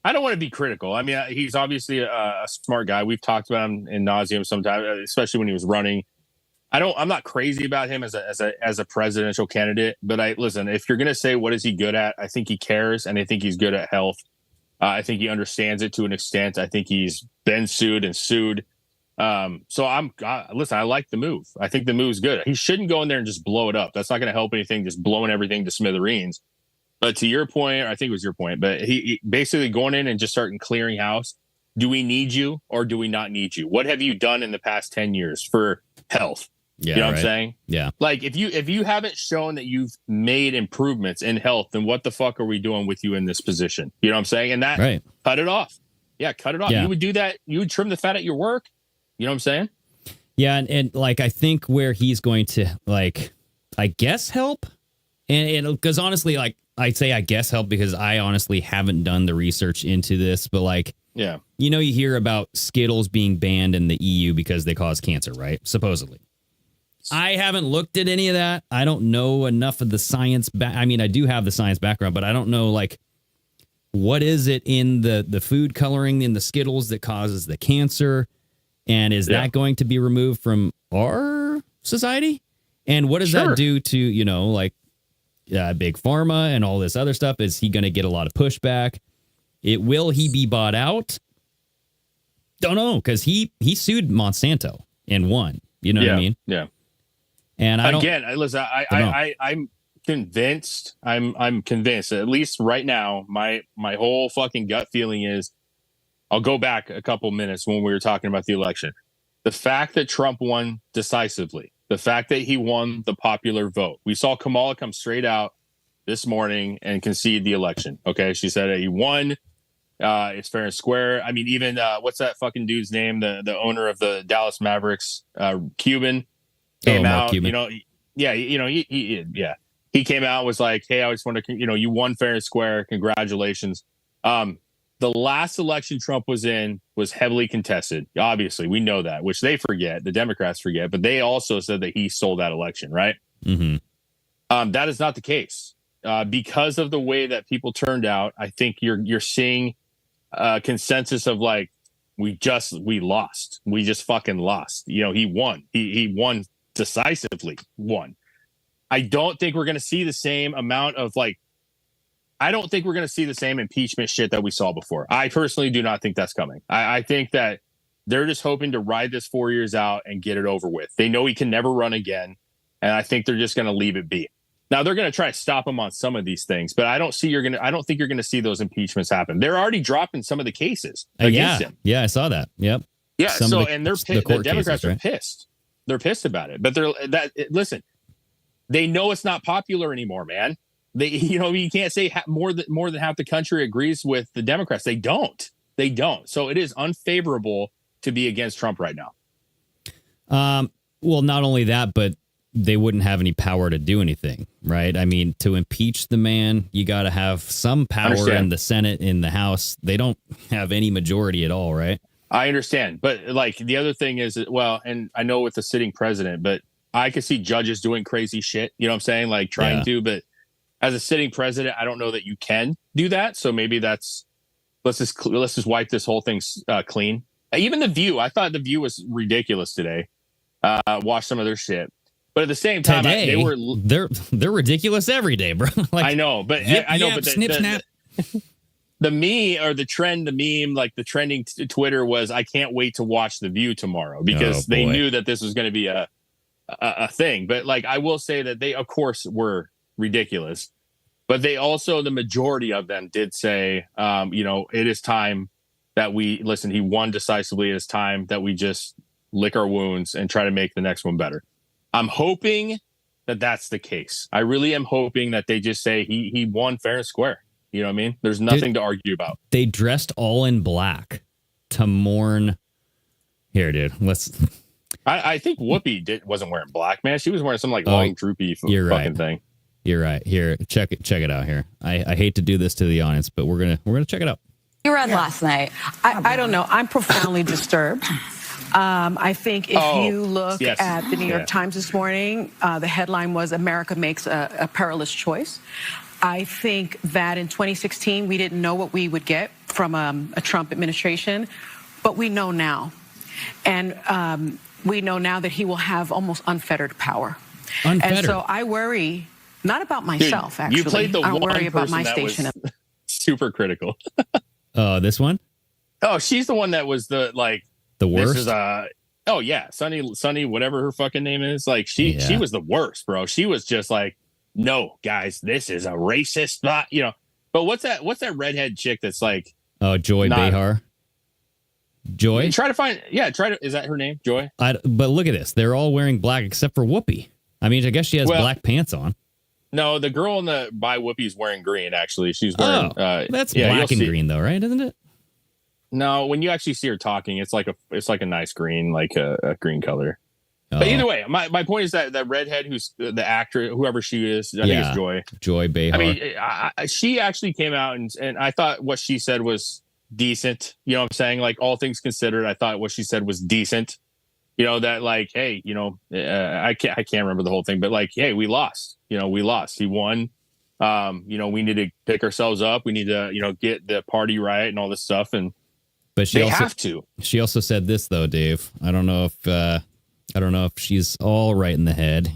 I don't want to be critical. I mean, he's obviously a smart guy. We've talked about him in nauseum sometimes, especially when he was running. I'm not crazy about him as a presidential candidate, but listen, if you're going to say what is he good at, I think he cares, and I think he's good at health. I think he understands it to an extent. I think he's been sued and sued. So listen, I like the move. I think the move's good. He shouldn't go in there and just blow it up. That's not going to help anything, just blowing everything to smithereens. But to your point, I think it was your point, but he basically going in and just starting clearing house. Do we need you or do we not need you? What have you done in the past 10 years for health? Yeah, you know what right. I'm saying? Yeah. Like if you haven't shown that you've made improvements in health, then what the fuck are we doing with you in this position? You know what I'm saying? And that Right. cut it off. Yeah, cut it off. Yeah. You would do that. You would trim the fat at your work. You know what I'm saying? Yeah, and like I think where he's going to like, I guess help, and because honestly, like I say, I guess help because I honestly haven't done the research into this, but like, yeah, you know, you hear about Skittles being banned in the EU because they cause cancer, right? Supposedly. I haven't looked at any of that. I don't know enough of the science. I mean, I do have the science background, but I don't know like what is it in the food coloring in the Skittles that causes the cancer. And is that going to be removed from our society? And what does that do to, you know, like big pharma and all this other stuff? Is he going to get a lot of pushback? Will he be bought out? Don't know, because he sued Monsanto and won. You know what I mean? Yeah. And I don't. Again, listen, I'm convinced. I'm convinced. At least right now, my whole fucking gut feeling is. I'll go back a couple minutes when we were talking about the election. The fact that Trump won decisively, the fact that he won the popular vote. We saw Kamala come straight out this morning and concede the election. Okay, she said he won. It's fair and square. I mean, even what's that fucking dude's name? The owner of the Dallas Mavericks, Cuban, came out. Cuban. You know, he came out and was like, "Hey, I just want to, you won fair and square. Congratulations." The last election Trump was in was heavily contested. Obviously, we know that, which they forget. The Democrats forget, but they also said that he stole that election, right? Mm-hmm. That is not the case. Because of the way that people turned out, I think you're seeing a consensus of like, we lost. We just fucking lost. You know, he won. He won decisively. Won. I don't think we're going to see the same amount of like, I don't think we're going to see the same impeachment shit that we saw before. I personally do not think that's coming. I think that they're just hoping to ride this 4 years out and get it over with. They know he can never run again. And I think they're just going to leave it be. Now they're going to try to stop him on some of these things, but I don't think you're going to see those impeachments happen. They're already dropping some of the cases against him. Yeah, I saw that. Yep. Yeah. The Democrats are pissed. They're pissed about it, but listen, they know it's not popular anymore, man. You can't say more than half the country agrees with the Democrats. They don't. So it is unfavorable to be against Trump right now. Well, not only that, but they wouldn't have any power to do anything, right? I mean, to impeach the man, you got to have some power in the Senate, in the House. They don't have any majority at all, right? I understand. But like the other thing is, well, and I know with the sitting president, but I could see judges doing crazy shit. You know what I'm saying? Like trying to, but as a sitting president, I don't know that you can do that. So maybe let's just wipe this whole thing clean. Even The View, I thought The View was ridiculous today. Watch some of their shit, but at the same time, they're ridiculous every day, bro. Like, I know, but but snip, snap. The meme or the meme, like the trending Twitter was, I can't wait to watch The View tomorrow because they knew that this was going to be a thing. But like, I will say that they, of course, were ridiculous, but they also, the majority of them did say, it is time that we listen. He won decisively. It is time that we just lick our wounds and try to make the next one better. I'm hoping that that's the case. I really am hoping that they just say he won fair and square. You know what I mean? There's nothing to argue about. They dressed all in black to mourn. Here, dude. I think Whoopi wasn't wearing black, man. She was wearing some like long droopy fucking thing. You're right. Here, check it out here. I hate to do this to the audience, but we're gonna check it out. You read last night. I don't know. I'm profoundly disturbed. I think if you look at the New York Times this morning, the headline was "America makes a perilous choice." I think that in 2016 we didn't know what we would get from a Trump administration, but we know now, and we know now that he will have almost unfettered power. And so I worry. Not about myself, Dude, actually. You played the I one worry about person my that station. Was super critical. This one? Oh, she's the one that was the worst. This is Sunny, whatever her fucking name is. Like she was the worst, bro. She was just like no, guys, this is a racist thought, But what's that redhead chick that's like, oh, Joy Behar? Joy? Is that her name? Joy? But look at this. They're all wearing black except for Whoopi. I mean, I guess she has black pants on. No, the girl by Whoopi's wearing green, actually. She's wearing... that's black and green, though, right? Isn't it? No, when you actually see her talking, it's like a nice green, like a green color. But either way, my point is that redhead who's the actor, whoever she is, I think it's Joy. Joy Behar. I mean, she actually came out and I thought what she said was decent. You know what I'm saying? Like, all things considered, I thought what she said was decent. That like, hey, I can't remember the whole thing, but like, hey, we lost. We lost. He won. We need to pick ourselves up. We need to, get the party right and all this stuff. But she have to. She also said this though, Dave. I don't know if she's all right in the head.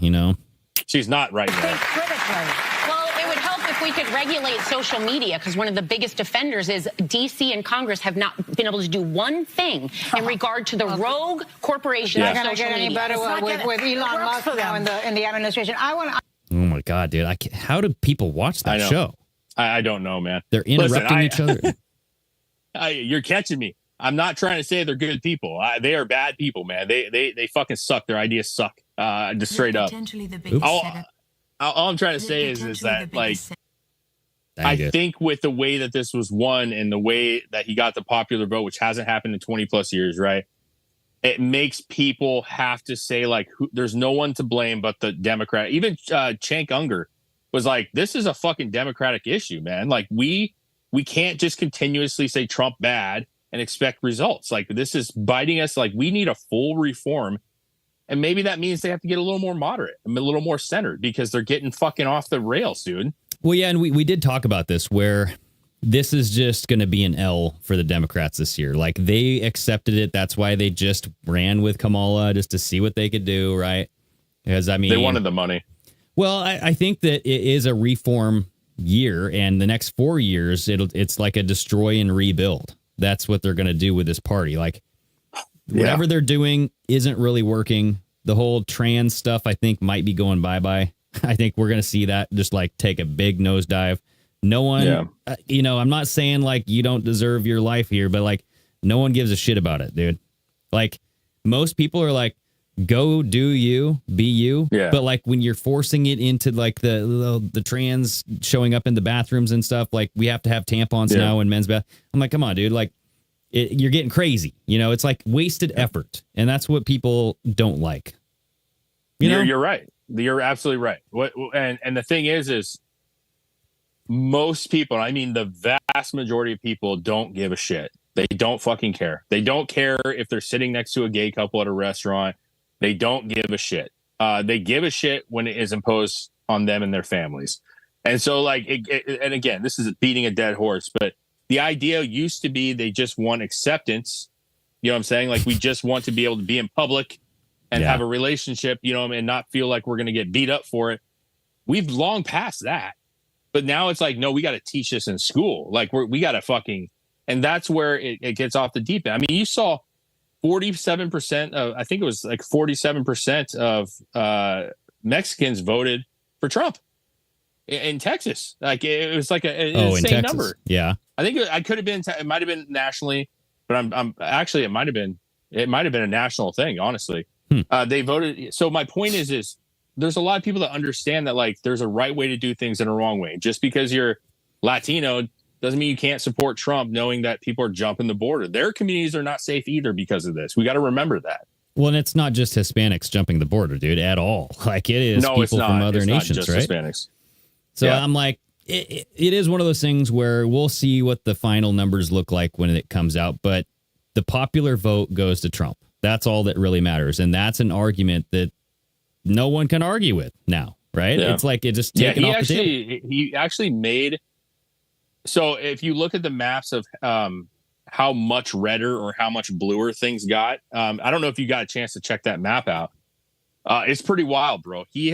She's not right in the head. Critically. Well, it would help if we could regulate social media, because one of the biggest offenders is D.C. and Congress have not been able to do one thing in regard to the rogue corporation of social media. Not going to get any better with Elon Musk now in the administration. Oh my God, dude! How do people watch that show? I don't know, man. They're interrupting each other. You're catching me. I'm not trying to say they're good people. They are bad people, man. They fucking suck. Their ideas suck. Just straight up. All I'm trying to say is that, like, I think with the way that this was won and the way that he got the popular vote, which hasn't happened in 20 plus years, right? It makes people have to say, like, there's no one to blame but the Democrat. Even Cenk Unger was like, this is a fucking Democratic issue, man. Like, we can't just continuously say Trump bad and expect results. Like, this is biting us. Like, we need a full reform. And maybe that means they have to get a little more moderate, a little more centered, because they're getting fucking off the rails, dude. Well, yeah, and we did talk about this, where this is just going to be an L for the Democrats this year. Like, they accepted it. That's why they just ran with Kamala, just to see what they could do, right? Because, I mean... They wanted the money. Well, I think that it is a reform year, and the next 4 years, it's like a destroy and rebuild. That's what they're going to do with this party. Like, whatever they're doing isn't really working. The whole trans stuff, I think, might be going bye-bye. I think we're going to see that just, like, take a big nosedive. No one, I'm not saying, like, you don't deserve your life here, but, like, no one gives a shit about it, dude. Like, most people are like, go do you, be you. Yeah. But, like, when you're forcing it into, like, the trans showing up in the bathrooms and stuff, like, we have to have tampons now in men's bath. I'm like, come on, dude. Like, you're getting crazy. It's like wasted effort. And that's what people don't like. You're right. You're absolutely right. And the thing is most people, I mean, the vast majority of people don't give a shit. They don't fucking care. They don't care if they're sitting next to a gay couple at a restaurant. They don't give a shit. They give a shit when it is imposed on them and their families. And so, like, and again, this is beating a dead horse, but the idea used to be they just want acceptance. You know what I'm saying? Like, we just want to be able to be in public and have a relationship, and not feel like we're going to get beat up for it. We've long passed that. But now it's like, no, we got to teach this in school. Like, we got to fucking, and that's where it gets off the deep end. I mean, you saw 47% of, I think it was like 47% of Mexicans voted for Trump in Texas. Like, it was like an insane number. Yeah. I think it could have been, it might have been nationally, but I'm actually, it might have been a national thing, honestly. They voted. So my point is there's a lot of people that understand that, like, there's a right way to do things and a wrong way. Just because you're Latino doesn't mean you can't support Trump, knowing that people are jumping the border. Their communities are not safe either because of this. We got to remember that. Well, and it's not just Hispanics jumping the border, dude, at all. Like, it is people from other nations, right? Hispanics. So I'm like, it is one of those things where we'll see what the final numbers look like when it comes out. But the popular vote goes to Trump. That's all that really matters. And that's an argument that no one can argue with now, right? Yeah. It's like it just taken off the table. He actually made... So if you look at the maps of how much redder or how much bluer things got, I don't know if you got a chance to check that map out. It's pretty wild, bro. He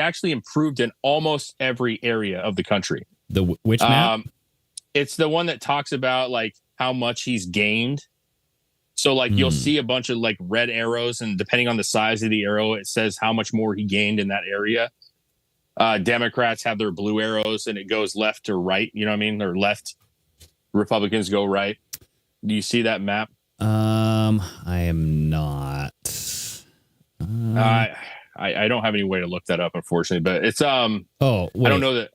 actually improved in almost every area of the country. Which map? It's the one that talks about, like, how much he's gained. So, like, you'll see a bunch of, like, red arrows, and depending on the size of the arrow, it says how much more he gained in that area. Democrats have their blue arrows and it goes left to right. You know what I mean? Or left. Republicans go right. Do you see that map? I am not. I don't have any way to look that up, unfortunately. But it's Oh, wait. I don't know that.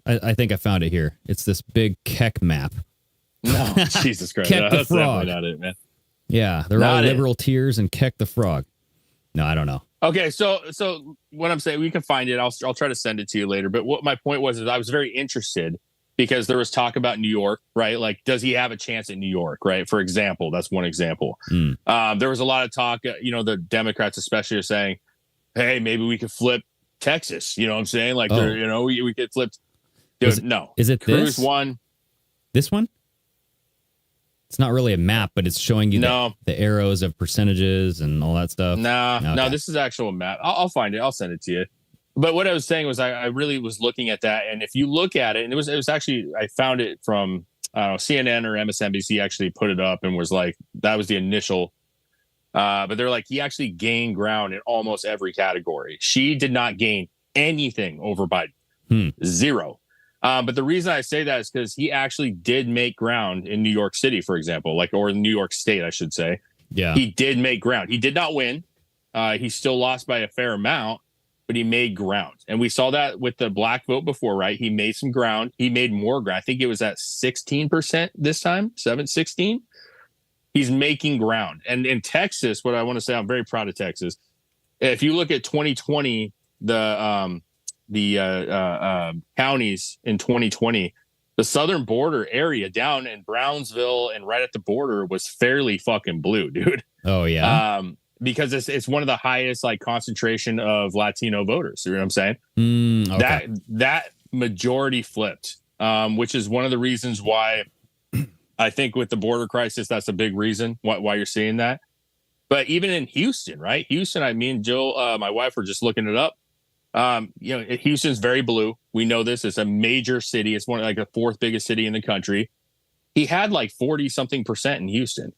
I think I found it here. It's this big Keck map. No, Jesus Christ, Keck the that's frog. definitely not it, man. Yeah, they're Not all it. liberal tears and Keck the frog. No, I don't know. Okay, so what I'm saying, we can find it. I'll try to send it to you later. But what my point was is I was very interested because there was talk about New York, right? Like, does he have a chance in New York, right? For example, that's one example. There was a lot of talk, the Democrats especially are saying, hey, maybe we could flip Texas. You know what I'm saying? Like, we could flip. Dude, no. Is it Cruz this? won. This one? It's not really a map, but it's showing you the arrows of percentages and all that stuff. No, this is actual map. I'll find it. I'll send it to you. But what I was saying was I really was looking at that. And if you look at it, and it was actually, I found it from CNN or MSNBC actually put it up and was like, that was the initial. But they're like, he actually gained ground in almost every category. She did not gain anything over Biden. Zero. But the reason I say that is because he actually did make ground in New York City, for example, or New York State, I should say. Yeah. He did make ground. He did not win. He still lost by a fair amount, but he made ground. And we saw that with the black vote before, right? He made some ground. He made more ground. I think it was at 16% this time, 16. He's making ground. And in Texas, what I want to say, I'm very proud of Texas. If you look at 2020, the counties in 2020, the southern border area down in Brownsville and right at the border was fairly fucking blue, dude. Oh, yeah. Because it's one of the highest like concentration of Latino voters. You know what I'm saying? Okay. That majority flipped, which is one of the reasons why I think with the border crisis, that's a big reason why you're seeing that. But even in Houston, right? Houston, me and Jill, my wife, were just looking it up. Houston's very blue. We know this. It's a major city. It's one of like the fourth biggest city in the country. He had like 40-something% in Houston,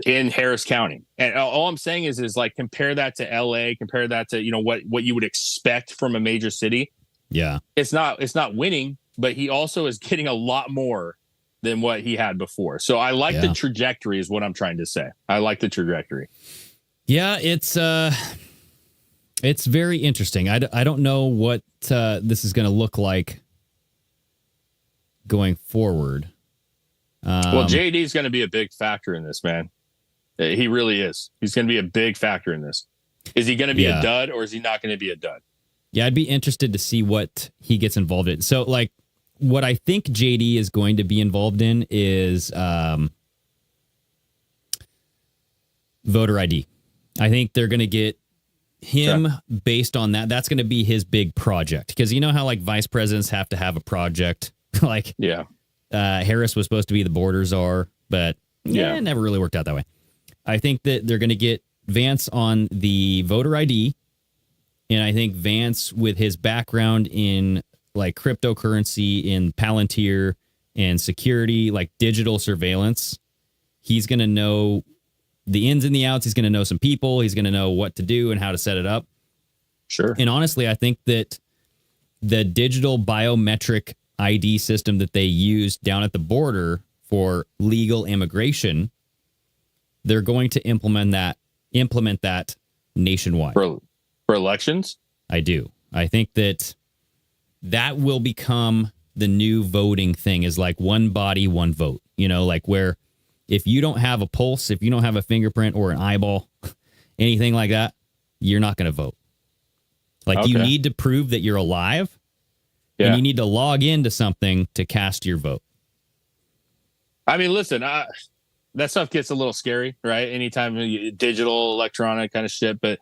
in Harris County. And all I'm saying is like, compare that to LA, compare that to, what you would expect from a major city. Yeah. It's not winning, but he also is getting a lot more than what he had before. So I like the trajectory is what I'm trying to say. I like the trajectory. Yeah, it's very interesting. I don't know what this is going to look like going forward. Well, JD is going to be a big factor in this, man. He really is. He's going to be a big factor in this. Is he going to be a dud or is he not going to be a dud? Yeah, I'd be interested to see what he gets involved in. So, like, what I think JD is going to be involved in is voter ID. I think they're going to get him based on that. That's going to be his big project. Because you know how, like, vice presidents have to have a project? Like, Harris was supposed to be the border czar, but it never really worked out that way. I think that they're going to get Vance on the voter ID. And I think Vance, with his background in like cryptocurrency, in Palantir and security, like digital surveillance, he's going to know the ins and the outs. He's going to know some people. He's going to know what to do and how to set it up. Sure. And honestly, I think that the digital biometric ID system that they use down at the border for legal immigration, they're going to implement that nationwide. For elections? I do. I think that will become the new voting thing, is like one body, one vote. Like where if you don't have a pulse, if you don't have a fingerprint or an eyeball, anything like that, you're not going to vote. Like you need to prove that you're alive. And you need to log into something to cast your vote. I mean, listen, that stuff gets a little scary, right? Anytime digital, electronic kind of shit, but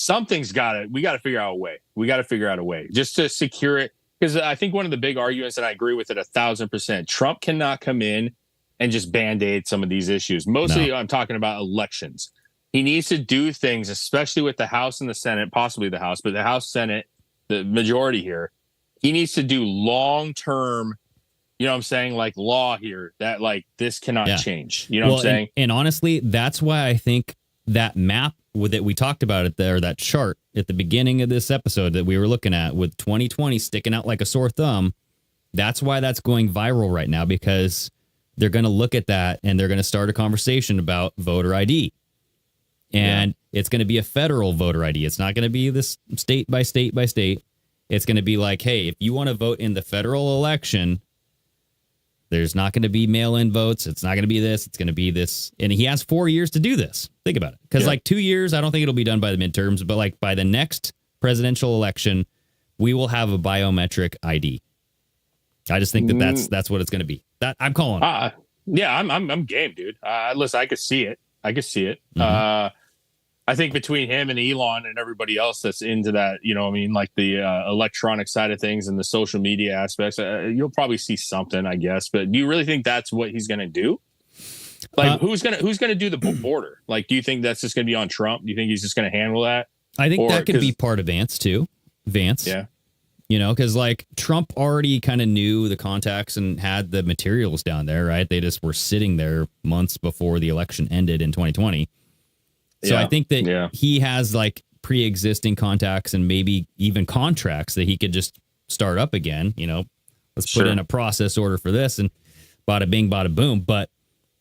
we got to figure out a way. We got to figure out a way just to secure it. Because I think one of the big arguments, and I agree with it 1,000%, Trump cannot come in and just band-aid some of these issues. Mostly I'm talking about elections. He needs to do things, especially with the House and the Senate, possibly the House, but the House, Senate, the majority here. He needs to do long-term, you know what I'm saying, like law here that like this cannot change. You know what I'm saying? And honestly, that's why I think that map that we talked about it there, that chart at the beginning of this episode that we were looking at with 2020 sticking out like a sore thumb, that's why that's going viral right now, because they're going to look at that and they're going to start a conversation about voter ID. And it's going to be a federal voter ID. It's not going to be this state by state by state. It's going to be like, hey, if you want to vote in the federal election, there's not going to be mail-in votes. It's not going to be this. It's going to be this. And he has 4 years to do this. Think about it. Because like 2 years, I don't think it'll be done by the midterms. But like by the next presidential election, we will have a biometric ID. I just think that's what it's going to be. That I'm calling it. Yeah, I'm game, dude. Listen, I could see it. Mm-hmm. I think between him and Elon and everybody else that's into that, like the electronic side of things and the social media aspects, you'll probably see something, I guess. But do you really think that's what he's going to do? Like, who's gonna do the border? Like, do you think that's just going to be on Trump? Do you think he's just going to handle that? I think that could be part of Vance too. Yeah. Because like Trump already kind of knew the contacts and had the materials down there, right? They just were sitting there months before the election ended in 2020. So I think that he has like pre-existing contacts and maybe even contracts that he could just start up again. Let's put in a process order for this and bada bing, bada boom. But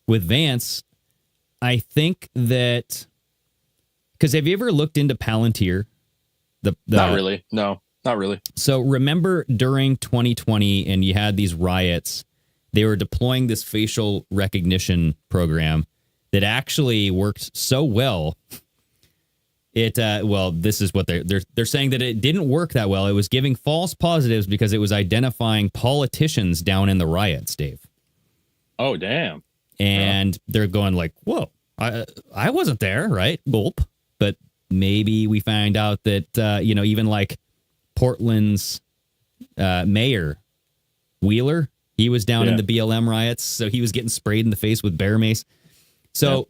with Vance, I think that, because have you ever looked into Palantir? Not really. No, not really. So remember during 2020 and you had these riots, they were deploying this facial recognition program that actually worked so well. This is what they're saying, that it didn't work that well. It was giving false positives because it was identifying politicians down in the riots, Dave. Oh, damn. And they're going like, whoa, I wasn't there, right? Gulp. But maybe we find out that, even like Portland's mayor, Wheeler, he was down in the BLM riots. So he was getting sprayed in the face with bear mace. So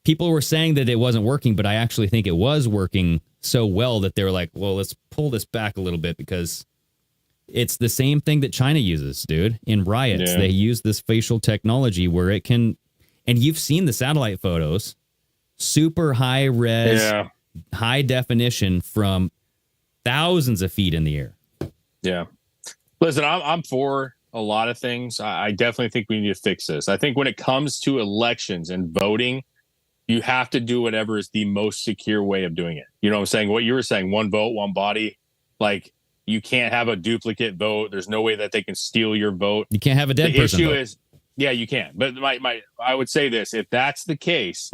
people were saying that it wasn't working, but I actually think it was working so well that they were like, well, let's pull this back a little bit, because it's the same thing that China uses, dude. In riots, they use this facial technology where it can, and you've seen the satellite photos, super high res, high definition from thousands of feet in the air. Yeah. Listen, I'm for a lot of things. I definitely think we need to fix this. I think when it comes to elections and voting, you have to do whatever is the most secure way of doing it. You know what I'm saying? What you were saying, one vote, one body. Like, you can't have a duplicate vote. There's no way that they can steal your vote. You can't have a dead person. The issue is, you can. But I would say this: if that's the case,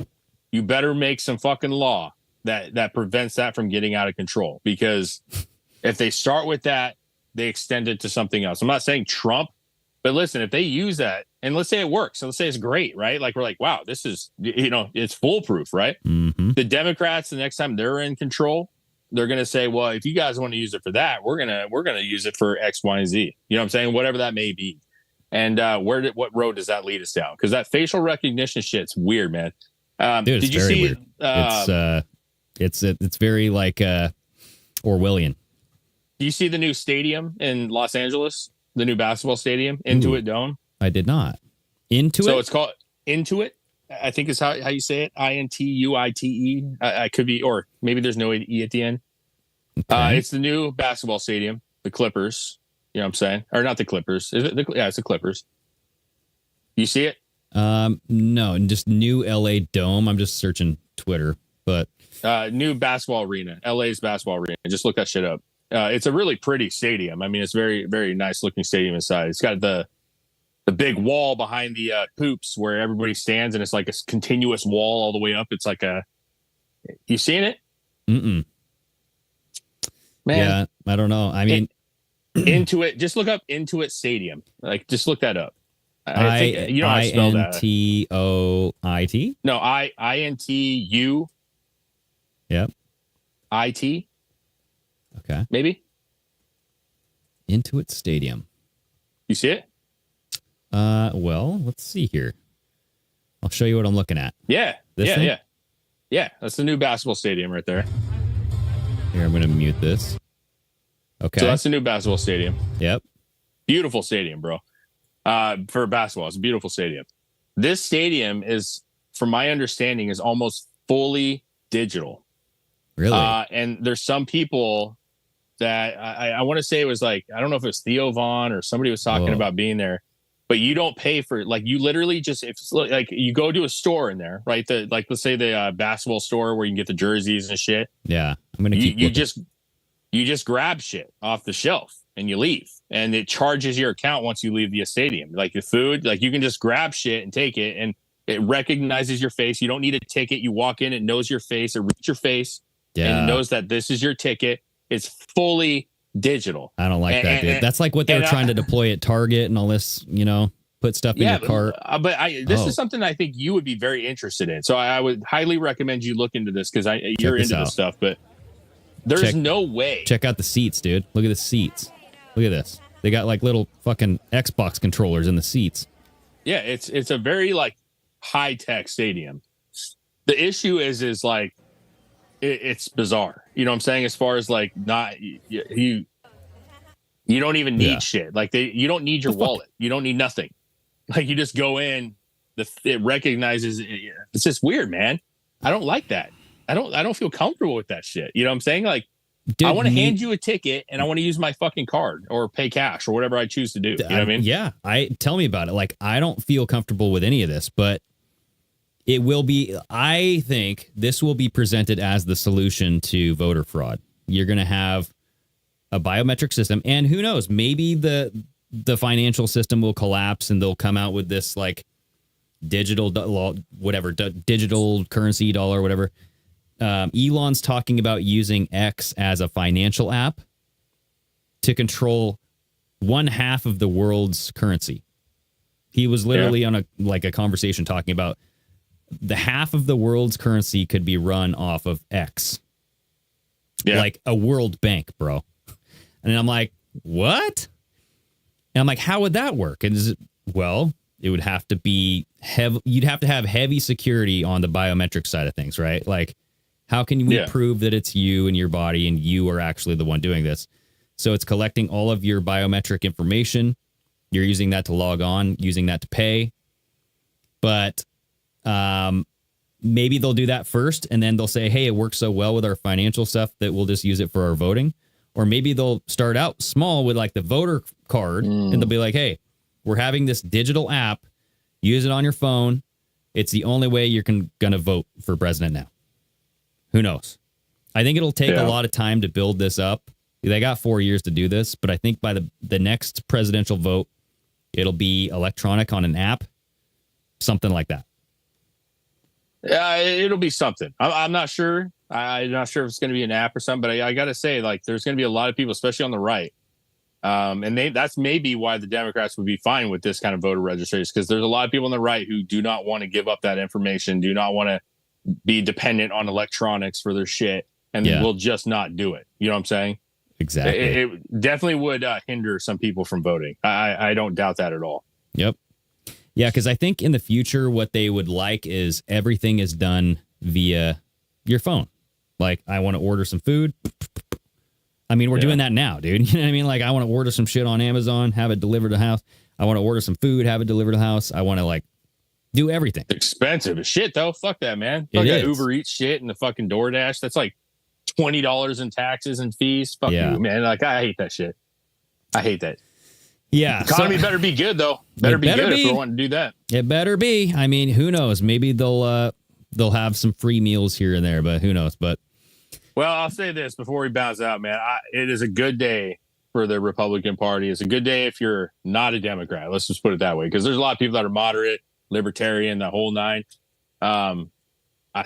you better make some fucking law that prevents that from getting out of control. Because if they start with that, they extend it to something else. I'm not saying Trump, but listen, if they use that, and let's say it works, and let's say it's great, right? Like, we're like, wow, this is, it's foolproof, right? Mm-hmm. The Democrats, the next time they're in control, they're going to say, well, if you guys want to use it for that, we're going to use it for X, Y, and Z. You know what I'm saying? Whatever that may be. And what road does that lead us down? Because that facial recognition shit's weird, man. Dude, did you see weird. It's very like Orwellian. Do you see the new stadium in Los Angeles? The new basketball stadium, Intuit Dome? I did not. Intuit? So it's called Intuit, I think is how you say it. INTUITE. I could be, or maybe there's no E at the end. Okay. It's the new basketball stadium, the Clippers. You know what I'm saying? Or not the Clippers. Is it? It's the Clippers. You see it? No, just new LA Dome. I'm just searching Twitter, but new basketball arena, LA's basketball arena. Just look that shit up. It's a really pretty stadium. I mean, it's very, very nice looking stadium inside. It's got the big wall behind the hoops where everybody stands, and it's like a continuous wall all the way up. It's like you seen it? Mm-mm. Man. Yeah, I don't know. I mean, Intuit. Just look up Intuit Stadium. Like, just look that up. I think, you know how I spell that. INTOIT? No, INTU. Yep. IT. Okay. Maybe. Intuit Stadium. You see it? Well, let's see here. I'll show you what I'm looking at. Yeah. This thing? Yeah. That's the new basketball stadium right there. Here, I'm going to mute this. Okay. So that's the new basketball stadium. Yep. Beautiful stadium, bro. For basketball, it's a beautiful stadium. This stadium is, from my understanding, is almost fully digital. Really? And there's some people that I want to say it was like, I don't know if it was Theo Vaughn or somebody was talking about being there, but you don't pay for it. Like you literally just, if like you go to a store in there, right? Like let's say the basketball store where you can get the jerseys and shit. Yeah. I'm going to keep you just grab shit off the shelf and you leave, and it charges your account once you leave the stadium. Like the food, like you can just grab shit and take it, and it recognizes your face. You don't need a ticket. You walk in, it knows your face, it reads your face, and it knows that this is your ticket. It's fully digital. I don't like that, dude. That's like what they were trying to deploy at Target and all this, put stuff in your cart. But this is something I think you would be very interested in. So I would highly recommend you look into this because you're into this stuff. But there's no way. Check out the seats, dude. Look at the seats. Look at this. They got like little fucking Xbox controllers in the seats. Yeah, it's a very like high tech stadium. The issue is like it's bizarre. You know what I'm saying? As far as like not you don't even need shit. Like you don't need your wallet. You don't need nothing. Like you just go in. It recognizes. It's just weird, man. I don't like that. I don't feel comfortable with that shit. You know what I'm saying? Like, dude, I want to hand you a ticket and I want to use my fucking card or pay cash or whatever I choose to do. You know what I mean? Yeah. Tell me about it. Like, I don't feel comfortable with any of this, but it will be, I think this will be presented as the solution to voter fraud. You're going to have a biometric system, and who knows, maybe the financial system will collapse and they'll come out with this like digital currency dollar, whatever. Elon's talking about using X as a financial app to control 1/2 of the world's currency. He was literally on a conversation talking about the half of the world's currency could be run off of X. Yeah. Like a world bank, bro. And I'm like, what? And I'm like, how would that work? And it would have to be you'd have to have heavy security on the biometric side of things, right? Like, how can we prove that it's you and your body and you are actually the one doing this? So it's collecting all of your biometric information. You're using that to log on, using that to pay. But maybe they'll do that first, and then they'll say, hey, it works so well with our financial stuff that we'll just use it for our voting. Or maybe they'll start out small with like the voter card, and they'll be like, hey, we're having this digital app. Use it on your phone. It's the only way you're going to vote for president now. Who knows? I think it'll take a lot of time to build this up. They got 4 years to do this, but I think by the next presidential vote, it'll be electronic on an app, something like that. Yeah, it'll be something. I'm not sure. I'm not sure if it's going to be an app or something, but I got to say, like, there's going to be a lot of people, especially on the right. And that's maybe why the Democrats would be fine with this kind of voter registration, because there's a lot of people on the right who do not want to give up that information, do not want to be dependent on electronics for their shit, and will just not do it. You know what I'm saying? Exactly. It definitely would hinder some people from voting. I don't doubt that at all. Yep. Yeah, because I think in the future, what they would like is everything is done via your phone. Like, I want to order some food. I mean, we're doing that now, dude. You know what I mean? Like, I want to order some shit on Amazon, have it delivered to the house. I want to order some food, have it delivered to the house. I want to, like, do everything. It's expensive as shit, though. Fuck that, man. Fuck that Uber Eats shit and the fucking DoorDash. That's like $20 in taxes and fees. Fuck you, man. Like, I hate that shit. I hate that. Yeah. Economy better be good, though. Better be good if we want to do that. It better be. I mean, who knows? Maybe they'll have some free meals here and there, but who knows? But well, I'll say this before we bounce out, man. It is a good day for the Republican Party. It's a good day if you're not a Democrat. Let's just put it that way, because there's a lot of people that are moderate, libertarian, the whole nine. I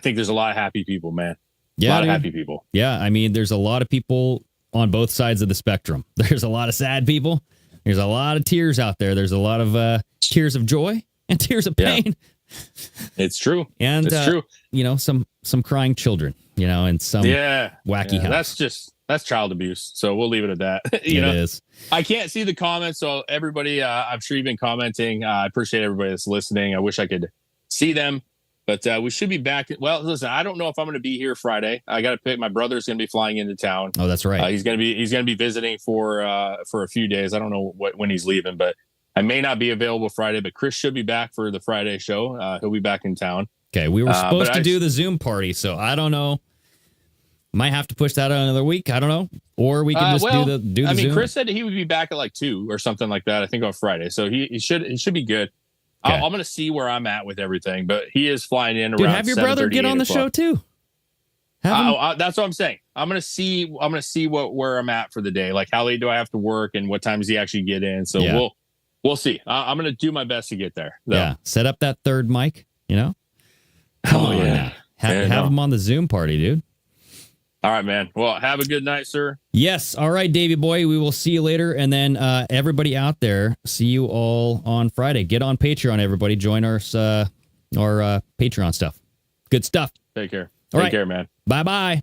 think there's a lot of happy people, man. Yeah, a lot of happy people. Yeah, I mean, there's a lot of people on both sides of the spectrum. There's a lot of sad people. There's a lot of tears out there. There's a lot of tears of joy and tears of pain. It's true. And it's true. You know, some crying children, you know, and some wacky house. That's child abuse. So we'll leave it at that. It is. I can't see the comments. So everybody, I'm sure you've been commenting. I appreciate everybody that's listening. I wish I could see them, but we should be back. Well, listen, I don't know if I'm going to be here Friday. I got to pick. My brother's going to be flying into town. Oh, that's right. He's going to be visiting for a few days. I don't know when he's leaving, but I may not be available Friday, but Chris should be back for the Friday show. He'll be back in town. Okay. We were supposed to do the Zoom party, so I don't know. Might have to push that out another week. I don't know. Or we can just do the Zoom. Chris said he would be back at like 2 or something like that, I think on Friday. So it should be good. Okay. I'm going to see where I'm at with everything, but he is flying in around. Have your brother get on the show too. That's what I'm saying. I'm going to see where I'm at for the day. Like, how late do I have to work and what time does he actually get in? So we'll see. I'm going to do my best to get there. Though. Yeah. Set up that third mic, Come on now. Have him on the Zoom party, dude. All right, man. Well, have a good night, sir. Yes. All right, Davey boy. We will see you later. And then everybody out there, see you all on Friday. Get on Patreon, everybody. Join our Patreon stuff. Good stuff. Take care. All Take care, man. Bye-bye.